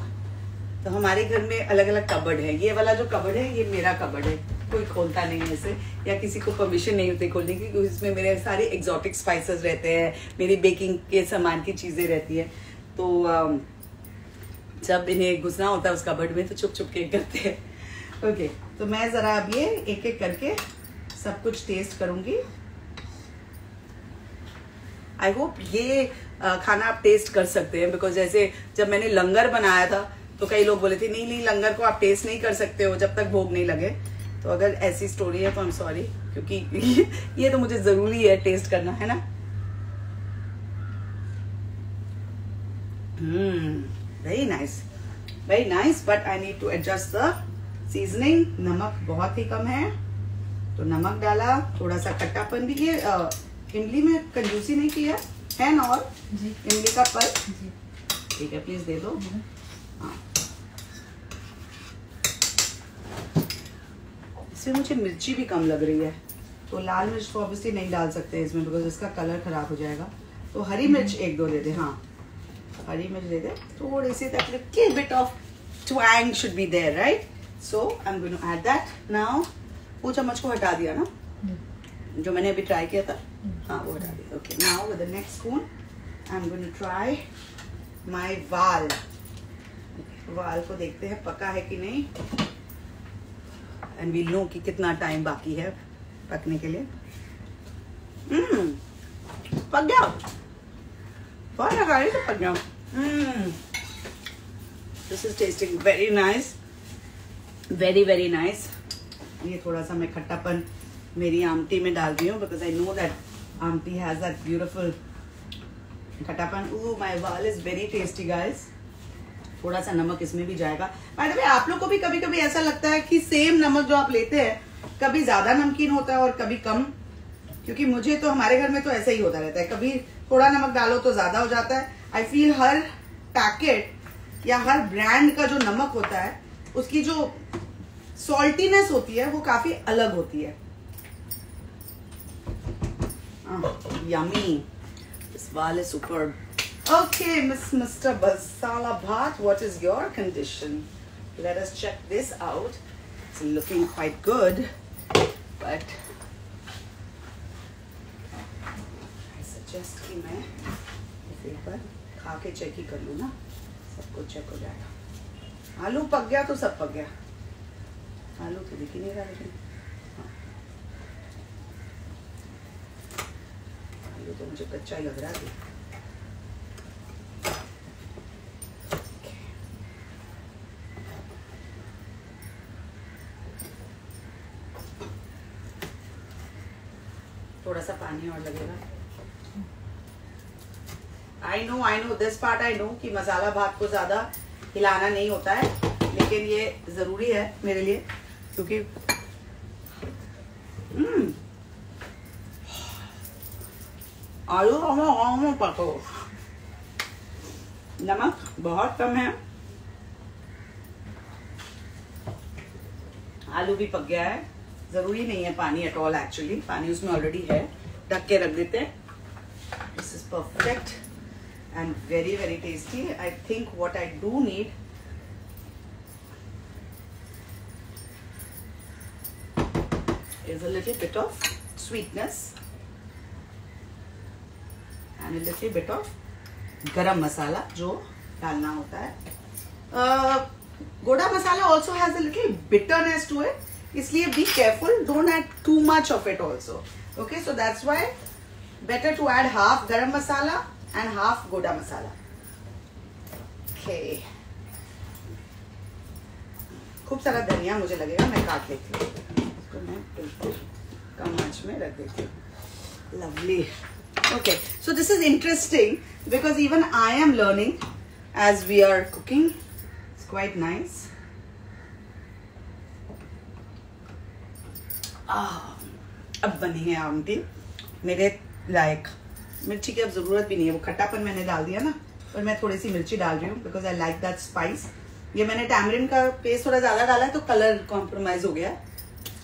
तो हमारे घर में अलग अलग कबर्ड है। ये वाला जो कबर्ड है ये मेरा कबर्ड है, कोई खोलता नहीं है इसे, या किसी को परमिशन नहीं होती खोलने की, क्योंकि इसमें मेरे सारे एक्सोटिक स्पाइसेस रहते हैं, मेरी बेकिंग के सामान की चीज़ें रहती है। तो जब इन्हें घुसना होता है उस कबर्ड में तो छुप छुप के करते हैं। ओके, तो मैं ज़रा अब ये एक एक करके सब कुछ टेस्ट करूँगी। आई होप ये खाना आप टेस्ट कर सकते हैं, बिकॉज जैसे जब मैंने लंगर बनाया था तो कई लोग बोले थे नहीं नहीं लंगर को आप टेस्ट नहीं कर सकते हो जब तक भोग नहीं लगे। तो अगर ऐसी स्टोरी है तो आई एम सॉरी, क्योंकि ये तो मुझे जरूरी है टेस्ट करना, है ना। Very nice, very nice, but I need to adjust the seasoning. नमक बहुत ही कम है तो नमक डाला, थोड़ा सा खट्टापन भी। ये इमली में कंजूसी नहीं किया है ना, और इमली का पल्प ठीक है, प्लीज दे दो। हाँ, इसमें मुझे मिर्ची भी कम लग रही है, तो लाल मिर्च तो ऑब्वियसली नहीं डाल सकते इसमें बिकॉज इसका कलर खराब हो जाएगा। तो हरी मिर्च एक दो दे दे। हाँ, हरी मिर्च दे दे थोड़ी सी, that little bit of twang should be there, right? So I'm going to add that now. वो चम्मच को हटा दिया ना जो मैंने अभी ट्राई किया था, हाँ वो हटा दिया। Okay, now with the next spoon I'm going to try my वाल। वाल को देखते हैं पका है कि नहीं, एंड वी नो कि कितना टाइम बाकी है पकने के लिए। पक गया, बहुत लगा रही तो पक गया। This is testing very nice, very very nice. ये थोड़ा सा मैं खट्टापन मेरी आमटी में डाल रही हूँ because I know that amti has that beautiful khattapan. Oh, my val is very tasty guys. थोड़ा सा नमक इसमें भी जाएगा। बाय द वे, आप लोग को भी कभी कभी ऐसा लगता है कि सेम नमक जो आप लेते हैं कभी ज्यादा नमकीन होता है और कभी कम? क्योंकि मुझे तो हमारे घर में तो ऐसा ही होता रहता है, कभी थोड़ा नमक डालो तो ज्यादा हो जाता है। आई फील हर पैकेट या हर ब्रांड का जो नमक होता है उसकी जो सॉल्टीनेस होती है वो काफी अलग होती है। यम्मी, दिस वाल is superb. Okay, Mr. Masala Bhat, what is your condition? Let us check this out. It's looking quite good, but I suggest कि मैं एक बार खा के चेक ही कर लूँ ना, सब कुछ चेक हो जाएगा। आलू पक गया तो सब पक गया, आलू तो दिख ही नहीं रहा, लेकिन आलू तो मुझे कच्चा ही लग रहा है। थोड़ा सा पानी और लगेगा। I know this part, I know कि मसाला भात को ज्यादा हिलाना नहीं होता है, लेकिन ये जरूरी है मेरे लिए क्योंकि आलू हमें पको। नमक बहुत कम है, आलू भी पक गया है। जरूरी नहीं है पानी एट ऑल, एक्चुअली पानी उसमें ऑलरेडी है, ढक के रख देते हैं। This is perfect and very very tasty. I think what I do need is a little bit of sweetness and a little bit of garam masala जो डालना होता है। Goda masala also has a little bitterness to it, इसलिए be careful, don't add too much of it also. Okay, so that's why better to add half garam masala and half गोड़ा मसाला। Okay, खूब सारा धनिया मुझे लगेगा, मैं काट लेती हूँ। इसको मैं बिल्कुल कम आंच में रख देती हूँ। Lovely. Okay, so this is interesting because even I am learning as we are cooking. It's quite nice. अब बनी है आमटी मेरे लायक। मिर्ची की अब जरूरत भी नहीं है, वो खट्टापन मैंने डाल दिया ना, पर मैं थोड़ी सी मिर्ची डाल रही हूँ because I like that spice. ये मैंने टैमरिन का पेस्ट थोड़ा ज्यादा डाला है तो कलर कॉम्प्रोमाइज हो गया,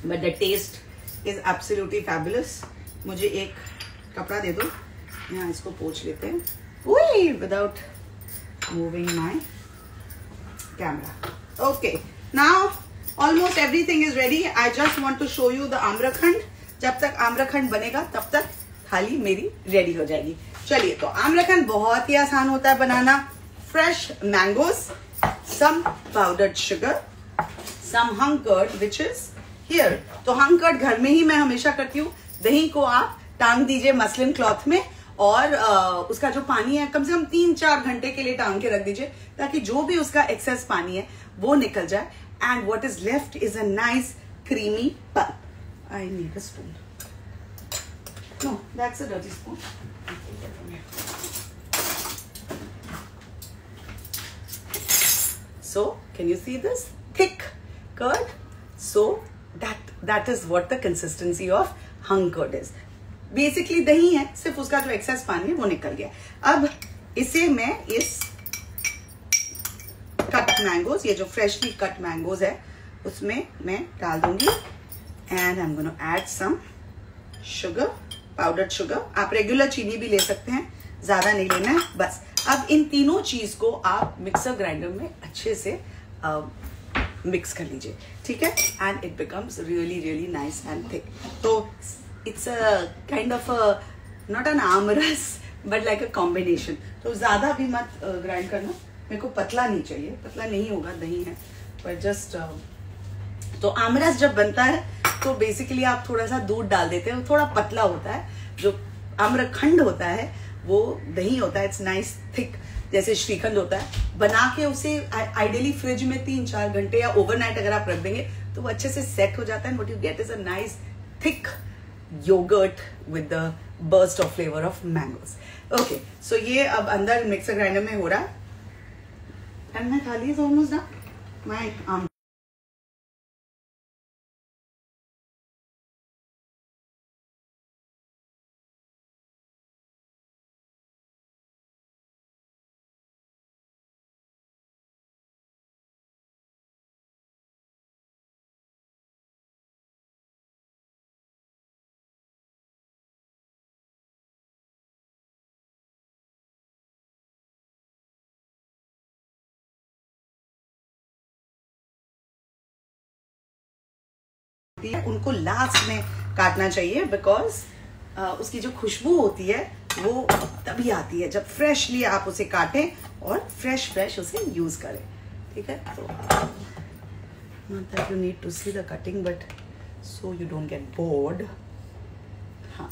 but the taste is absolutely fabulous. मुझे एक कपड़ा दे दो, यहाँ इसको पोंछ लेते हैं without moving my camera. Okay, now almost everything is ready. I just want to show you the amrakhand. जब तक आम्रखंड बनेगा तब तक थाली मेरी रेडी हो जाएगी। चलिए, तो आम्रखंड बहुत ही आसान होता है बनाना। Fresh mangoes, some powdered sugar, some hung curd which is here. तो हंग कर्ड घर में ही मैं हमेशा करती हूँ। दही को आप टांग दीजिए मसलिन क्लॉथ में और उसका जो पानी है कम से कम 3-4 घंटे के लिए टांग के रख दीजिए ताकि जो भी उसका एक्सेस पानी है वो निकल जाए। And what is left is a nice creamy pulp. I need a spoon. No, that's a dirty spoon. So can you see this thick curd? So that is what the consistency of hung curd is. Basically दही है, सिर्फ उसका जो access पानी है वो निकल गया। अब इसे मैं इस कट मैंगोज, ये जो फ्रेशली कट मैंगोज है उसमें मैं डाल दूंगी। And I am gonna add some sugar, powdered sugar. आप रेगुलर चीनी भी ले सकते हैं, ज्यादा नहीं लेना है बस। अब इन तीनों चीज को आप मिक्सर ग्राइंडर में अच्छे से मिक्स कर लीजिए, ठीक है। And it becomes really really nice and thick. तो it's a kind of not an aamras but like a combination. तो ज्यादा भी मत ग्राइंड करना, मेरे को पतला नहीं चाहिए, पतला नहीं होगा, दही है पर जस्ट। तो आमरस जब बनता है तो बेसिकली आप थोड़ा सा दूध डाल देते हैं, थोड़ा पतला होता है। जो आम्रखंड होता है वो दही होता है, इट्स नाइस थिक, जैसे श्रीखंड होता है। बना के उसे आइडियली फ्रिज में 3-4 घंटे या ओवरनाइट अगर आप रख देंगे तो वो अच्छे से सेट हो जाता है। What you get is a nice thick yogurt with the burst of flavour of mangoes. Okay, so ये अब अंदर मिक्सर ग्राइंडर में हो रहा है। And my thali is almost done. My उनको लास्ट में काटना चाहिए बिकॉज उसकी जो खुशबू होती है वो तभी आती है जब फ्रेशली आप उसे काटें और फ्रेश उसे यूज करें, ठीक है। तो not that you need to see the cutting but so you don't get bored. हाँ,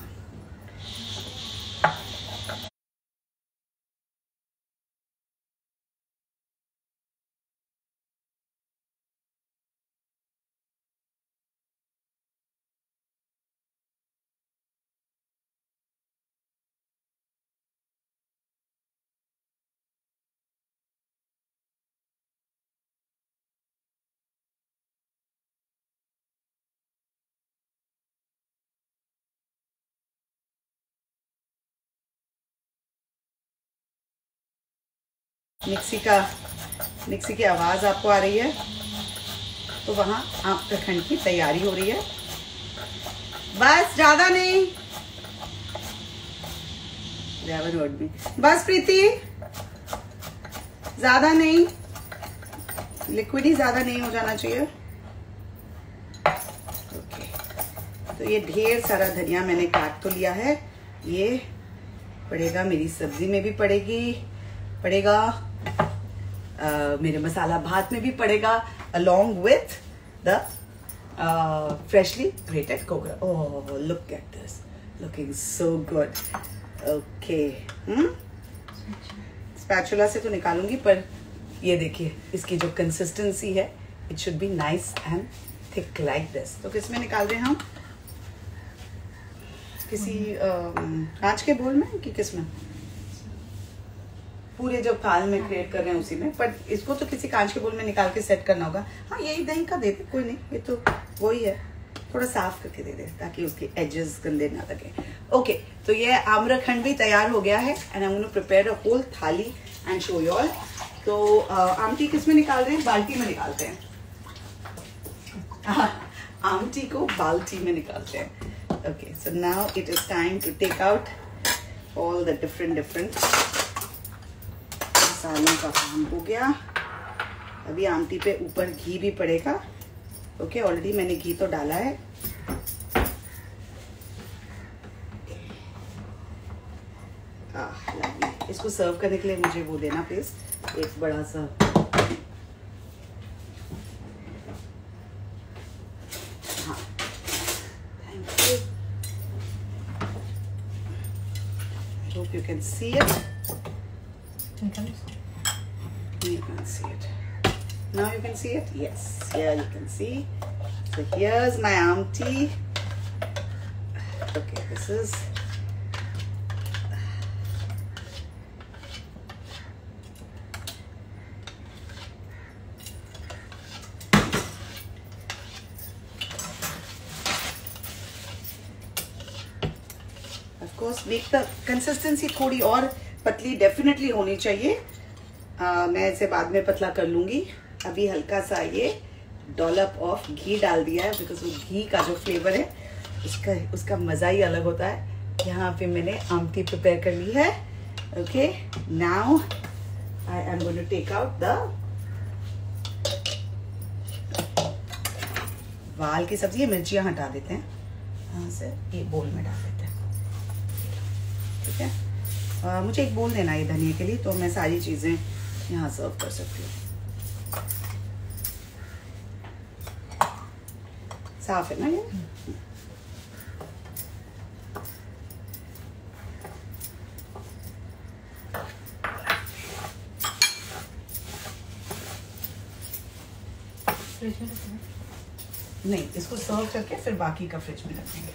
मिक्सी की आवाज आपको आ रही है तो वहां आम्रखंड की तैयारी हो रही है। बस, ज्यादा नहीं, बस प्रीति, ज्यादा नहीं, लिक्विड ही ज्यादा नहीं हो जाना चाहिए। ओके, तो ये ढेर सारा धनिया मैंने काट तो लिया है, ये पड़ेगा मेरी सब्जी में भी पड़ेगा मेरे मसाला भात में भी पड़ेगा along with the freshly grated coconut. Oh, look at this, looking so good. Okay, spatula से तो निकालूंगी पर ये देखिए इसकी जो कंसिस्टेंसी है it should be nice and thick like this. तो किस में निकाल रहे हैं हम? किसी कांच के बोल में कि किस में? पूरे जो थाल में क्रिएट कर रहे हैं उसी में, पर इसको तो किसी कांच के बोल में निकाल के सेट करना होगा। हाँ, यही दही का दे दे, कोई नहीं, ये तो वही है, थोड़ा साफ करके दे दे ताकि उसके एजेस गंदे ना लगे। ओके, तो ये आम्रखंड भी तैयार हो गया है and I am going to prepare a whole thali and show you all. तो आमटी किस में निकाल रहे हैं? बाल्टी में निकालते हैं। आमटी को बाल्टी में निकालते हैं। Okay, so now it is time to take out all the different मसालों का काम हो गया। अभी आमटी पे ऊपर घी भी पड़ेगा। ओके, ऑलरेडी मैंने घी तो डाला है। इसको सर्व करने के लिए मुझे वो देना प्लीज, एक बड़ा सा। हाँ, thank you. I hope you can see it. You can see it. Now you can see it? Yes, here you can see. So here's my aamti. Okay, this is of course make the consistency थोड़ी और पतली definitely होनी चाहिए। मैं इसे बाद में पतला कर लूंगी। अभी हल्का सा ये डॉलप ऑफ घी डाल दिया है, बिकॉज वो घी का जो फ्लेवर है उसका मजा ही अलग होता है। यहाँ पे मैंने आमटी प्रिपेयर कर ली है। Okay, now I am going to take out the वाल की सब्जी। मिर्चियां हटा देते हैं यहाँ से, ये बोल में डाल देते हैं। ठीक है, मुझे एक बोल देना है धनिया के लिए, तो मैं सारी चीजें यहाँ सर्व कर सकती हूँ। साफ है ना ये? नहीं, इसको सर्व करके फिर बाकी का फ्रिज में रखेंगे।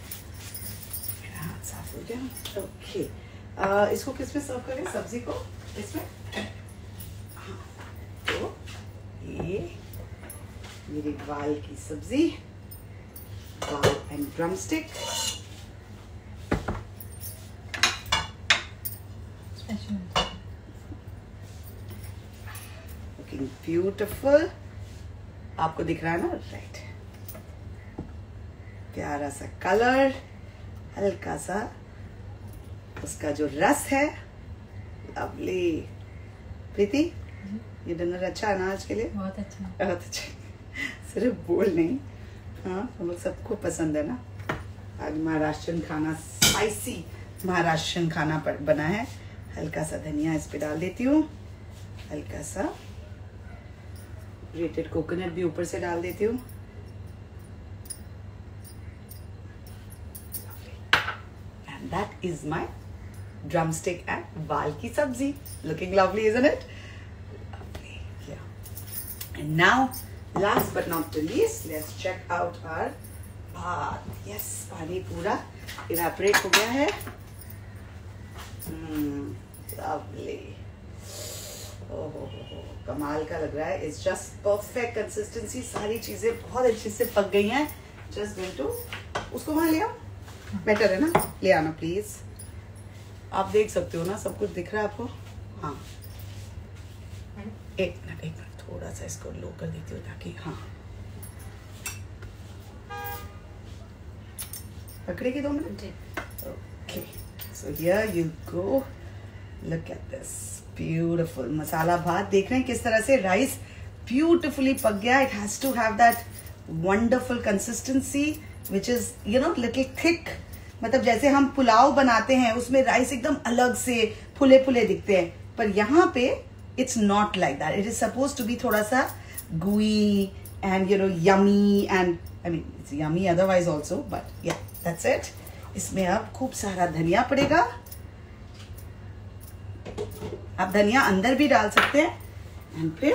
मेरा हाथ साफ हो गया। ओके, इसको किस में सर्व करें? सब्जी को इसमें। तो ये मेरी वाल की सब्जी, वाल एंड ड्रमस्टिक। Looking beautiful. आपको दिख रहा है ना? राइट, प्यारा सा कलर, हल्का सा उसका जो रस है, लवली। प्रीति, ये डिनर अच्छा है ना आज के लिए? बहुत अच्छा, बहुत अच्छा। सिर्फ बोल नहीं, हाँ, हम लोग सबको पसंद है ना। आज महाराष्ट्रन खाना, स्पाइसी महाराष्ट्रन खाना बना है। हल्का सा धनिया इस पे डाल देती हूँ, हल्का सा ग्रेटेड कोकोनट भी ऊपर से डाल देती हूँ। And that is my drumstick and वाल की सब्जी। Looking lovely, isn't it? Lovely. Yeah. And now, last but not the least, let's check out our भात। Yes, पानी पूरा evaporate हो गया है। Lovely. Oh, कमाल का लग रहा है। It's just perfect consistency। सारी चीजें बहुत अच्छे से पक गई हैं। Just going to उसको वहां ले आओ। बेटर है ना? ले आना प्लीज। आप देख सकते हो ना, सब कुछ दिख रहा है आपको? हाँ, एक मिनट थोड़ा सा इसको लो कर देती हूँ ताकि, हाँ, पकड़ेगी 2 मिनट। Okay, so here you go. Look at this beautiful masala bhat. देख रहे हैं किस तरह से राइस ब्यूटीफुली पक गया। It has to have that wonderful consistency which is little thick. मतलब जैसे हम पुलाव बनाते हैं उसमें राइस एकदम अलग से फुले फुले दिखते हैं, पर यहाँ पे it's not like that. It is suppose to be थोड़ा सा gooey and yummy, and I mean it's yummy otherwise also, but yeah, that's it. इसमें अब खूब सारा धनिया पड़ेगा। आप धनिया अंदर भी डाल सकते हैं। एंड फिर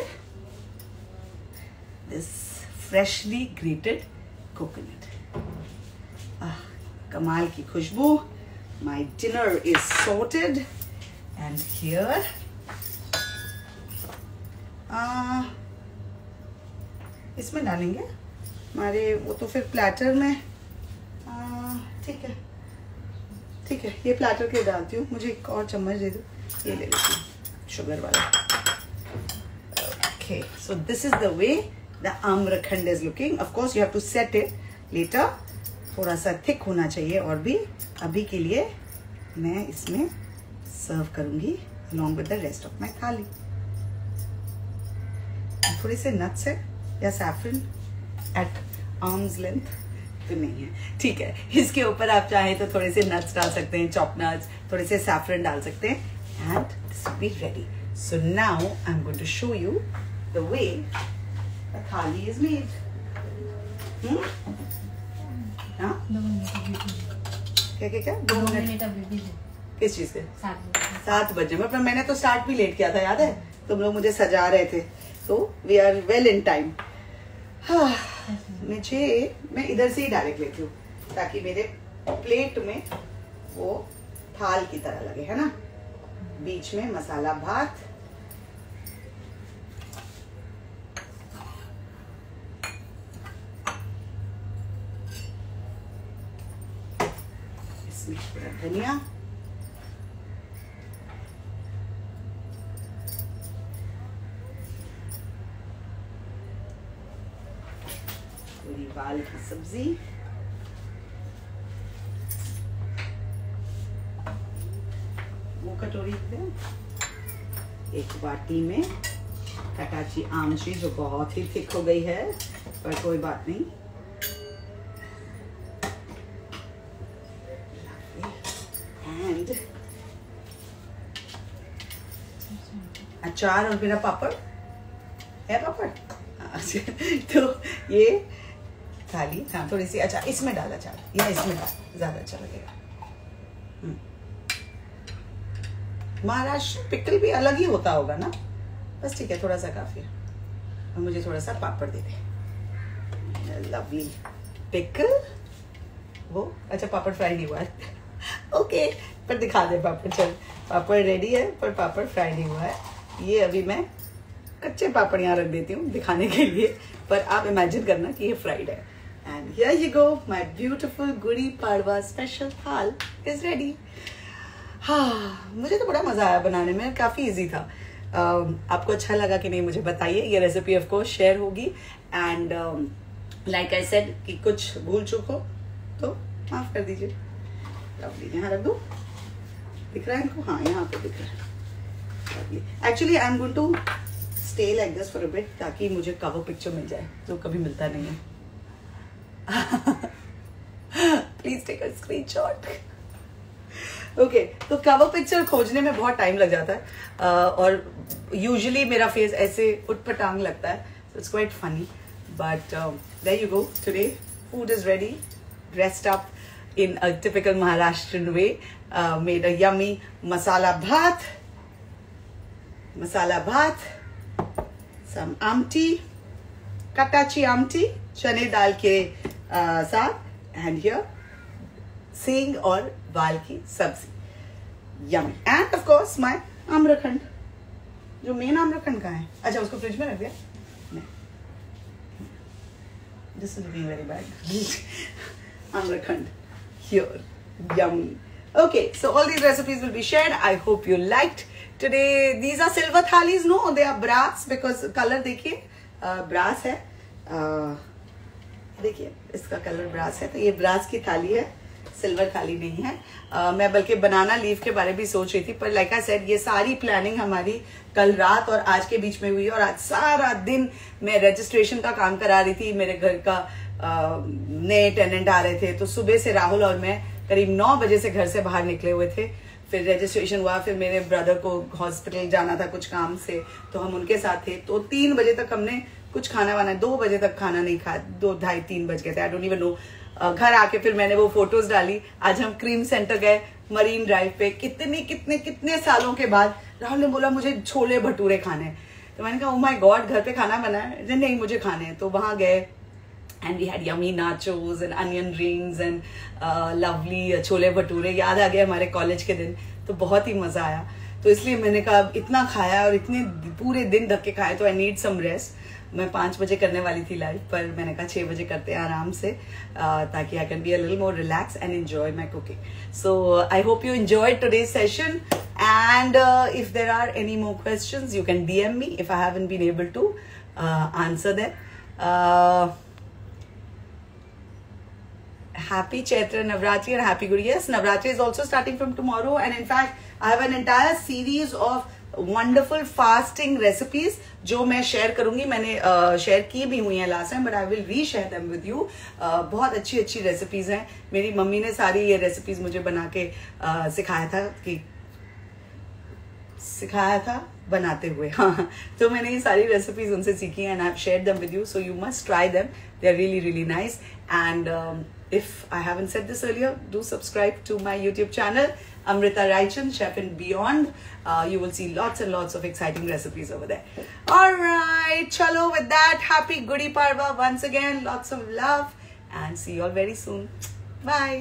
दिस फ्रेशली ग्रेटेड कोकोनट। कमाल की खुशबू। My dinner is sorted and here इसमें डालेंगे हमारे, वो तो फिर प्लेटर में, ठीक है ठीक है, ये प्लेटर के डालती हूँ। मुझे एक और चम्मच दे दो, ये ले लेती हूँ शुगर वाला। Okay, so this is the way the amrakhand is looking. Of course you have to set it later. थोड़ा सा थिक होना चाहिए और भी। अभी के लिए मैं इसमें सर्व करूंगी along with the rest of my थाली। थोड़े से नट्स है या सैफरन एट आर्म्स लेंथ तो नहीं है, ठीक है। इसके ऊपर आप चाहें तो थोड़े से नट्स डाल सकते हैं, चॉप नट्स, थोड़े से सैफरन डाल सकते हैं and this will be ready. So now I am going to show you the way a thali is made. क्या क्या क्या 2 मिनट किस चीज से? 7 बजे। मतलब मैंने तो स्टार्ट भी लेट किया था, याद है? तुम लोग मुझे सजा रहे थे, तो we are well in time. मैं इधर से ही डायरेक्ट लेती हूँ ताकि मेरे प्लेट में वो थाल की तरह लगे, है ना। बीच में मसाला भात, इसमें थोड़ा धनिया, पूरी वाल की सब्जी, वो कटोरी पे एक बाटी में कटाची आमची, जो बहुत ही थिक हो गई है पर कोई बात नहीं। एंड अचार और मेरा पापड़ है, पापड़। तो ये थाली, हाँ थोड़ी सी अचार इसमें डाल, अचार या इसमें डाल, ज्यादा अच्छा लगेगा। महाराष्ट्र पिकल भी अलग ही होता होगा ना, बस ठीक है, थोड़ा सा काफी है। और मुझे थोड़ा सा पापड़ दे दे। Lovely pickle. वो अच्छा पापड़ फ्राई नहीं हुआ है ओके, पर दिखा दे पापड़। चल, पापड़ रेडी है पर पापड़ फ्राई नहीं हुआ है। ये अभी मैं कच्चे पापड़ यहाँ रख देती हूँ दिखाने के लिए, पर आप इमेजिन करना कि ये फ्राइड है। And here you go, my beautiful Gudi Padwa special थाल इज रेडी। हाँ, मुझे तो बड़ा मजा आया बनाने में, काफी इजी था। आपको अच्छा लगा कि नहीं मुझे बताइए। ये रेसिपी ऑफ कोर्स शेयर होगी एंड लाइक आई सेड कि कुछ भूल चूक हो तो माफ कर दीजिए। यहाँ रख दो, दिख रहा है इनको? हाँ, यहाँ पे दिख रहा है। Actually I am going to stay like this for a bit ताकि मुझे कवर पिक्चर मिल जाए, जो कभी मिलता नहीं है। Please take a screenshot. Okay, तो कवर पिक्चर खोजने में बहुत टाइम लग जाता है और यूजुअली मेरा फेस ऐसे उटपटांग लगता है, so it's quite funny, but there you go. Today food is ready, dressed up in a typical Maharashtrian way. Made a yummy masala bhat, some amti, katachi amti, chane dal ke साथ, and here Seng और वाल की सब्जी, yummy. End of course my amrakhand, जो main amrakhand का है। अच्छा, उसको फ्रिज में रख दिया। This is looking very bad. Amrakhand here, yummy. Okay, so all these recipes will be shared. I hope you liked today. These are silver thalis. No, they are brass because color देखिए brass है। देखिए इसका colour brass है, तो ये brass की थाली है, सिल्वर थाली नहीं है। मैं बल्कि बनाना लीफ के बारे में भी सोच रही थी, पर लाइक आई सेड ये सारी प्लानिंग हमारी कल रात और आज के बीच में हुई है। और आज सारा दिन मैं रजिस्ट्रेशन का काम करा रही थी। मेरे घर का नए टेनेंट आ रहे थे, तो सुबह से राहुल और मैं करीब 9 बजे से घर से बाहर निकले हुए थे। फिर रजिस्ट्रेशन हुआ, फिर मेरे ब्रदर को हॉस्पिटल जाना था कुछ काम से, तो हम उनके साथ थे। तो 3 बजे तक हमने कुछ खाना वाना, 2 बजे तक खाना नहीं खाया, 2, ढाई 3 बज गए थे, आई डोंट इवन नो। घर आके फिर मैंने वो फोटोज डाली। आज हम क्रीम सेंटर गए मरीन ड्राइव पे, कितने सालों के बाद। राहुल ने बोला मुझे छोले भटूरे खाने, तो मैंने कहा ओ माय गॉड घर पे खाना बना है, नहीं मुझे खाने हैं। तो वहां गए and we had yummy nachos and onion rings and lovely chole bhature. याद आ गए हमारे कॉलेज के दिन, तो बहुत ही मजा आया। तो इसलिए मैंने कहा इतना खाया और इतने पूरे दिन धक्के खाए, तो आई नीड सम रेस्ट। मैं 5 बजे करने वाली थी लाइव, पर मैंने कहा 6 बजे करते हैं आराम से, ताकि I can be a little more relax and enjoy my cooking. So I hope you enjoyed today's session, and if there are any more questions you can DM me if I haven't been able to answer them. Happy Chaitra Navratri and happy Gudi. Yes, Navratri is also starting from tomorrow, and in fact I have an entire series of wonderful fasting recipes जो मैं share करूंगी। मैंने share की भी हुई है last time, but I will री share them with you. बहुत अच्छी अच्छी रेसिपीज हैं। मेरी मम्मी ने सारी ये रेसिपीज मुझे बना के सिखाया था बनाते हुए। हाँ, तो मैंने ये सारी रेसिपीज उनसे सीखी and I have shared them with you, so you must try them. They are really really nice. And if I haven't said this earlier, do subscribe to my YouTube channel, Amrita Raichan, Chef and Beyond. You will see lots and lots of exciting recipes over there. All right, chalo, with that, happy Gudi Padwa once again. Lots of love and see you all very soon. Bye.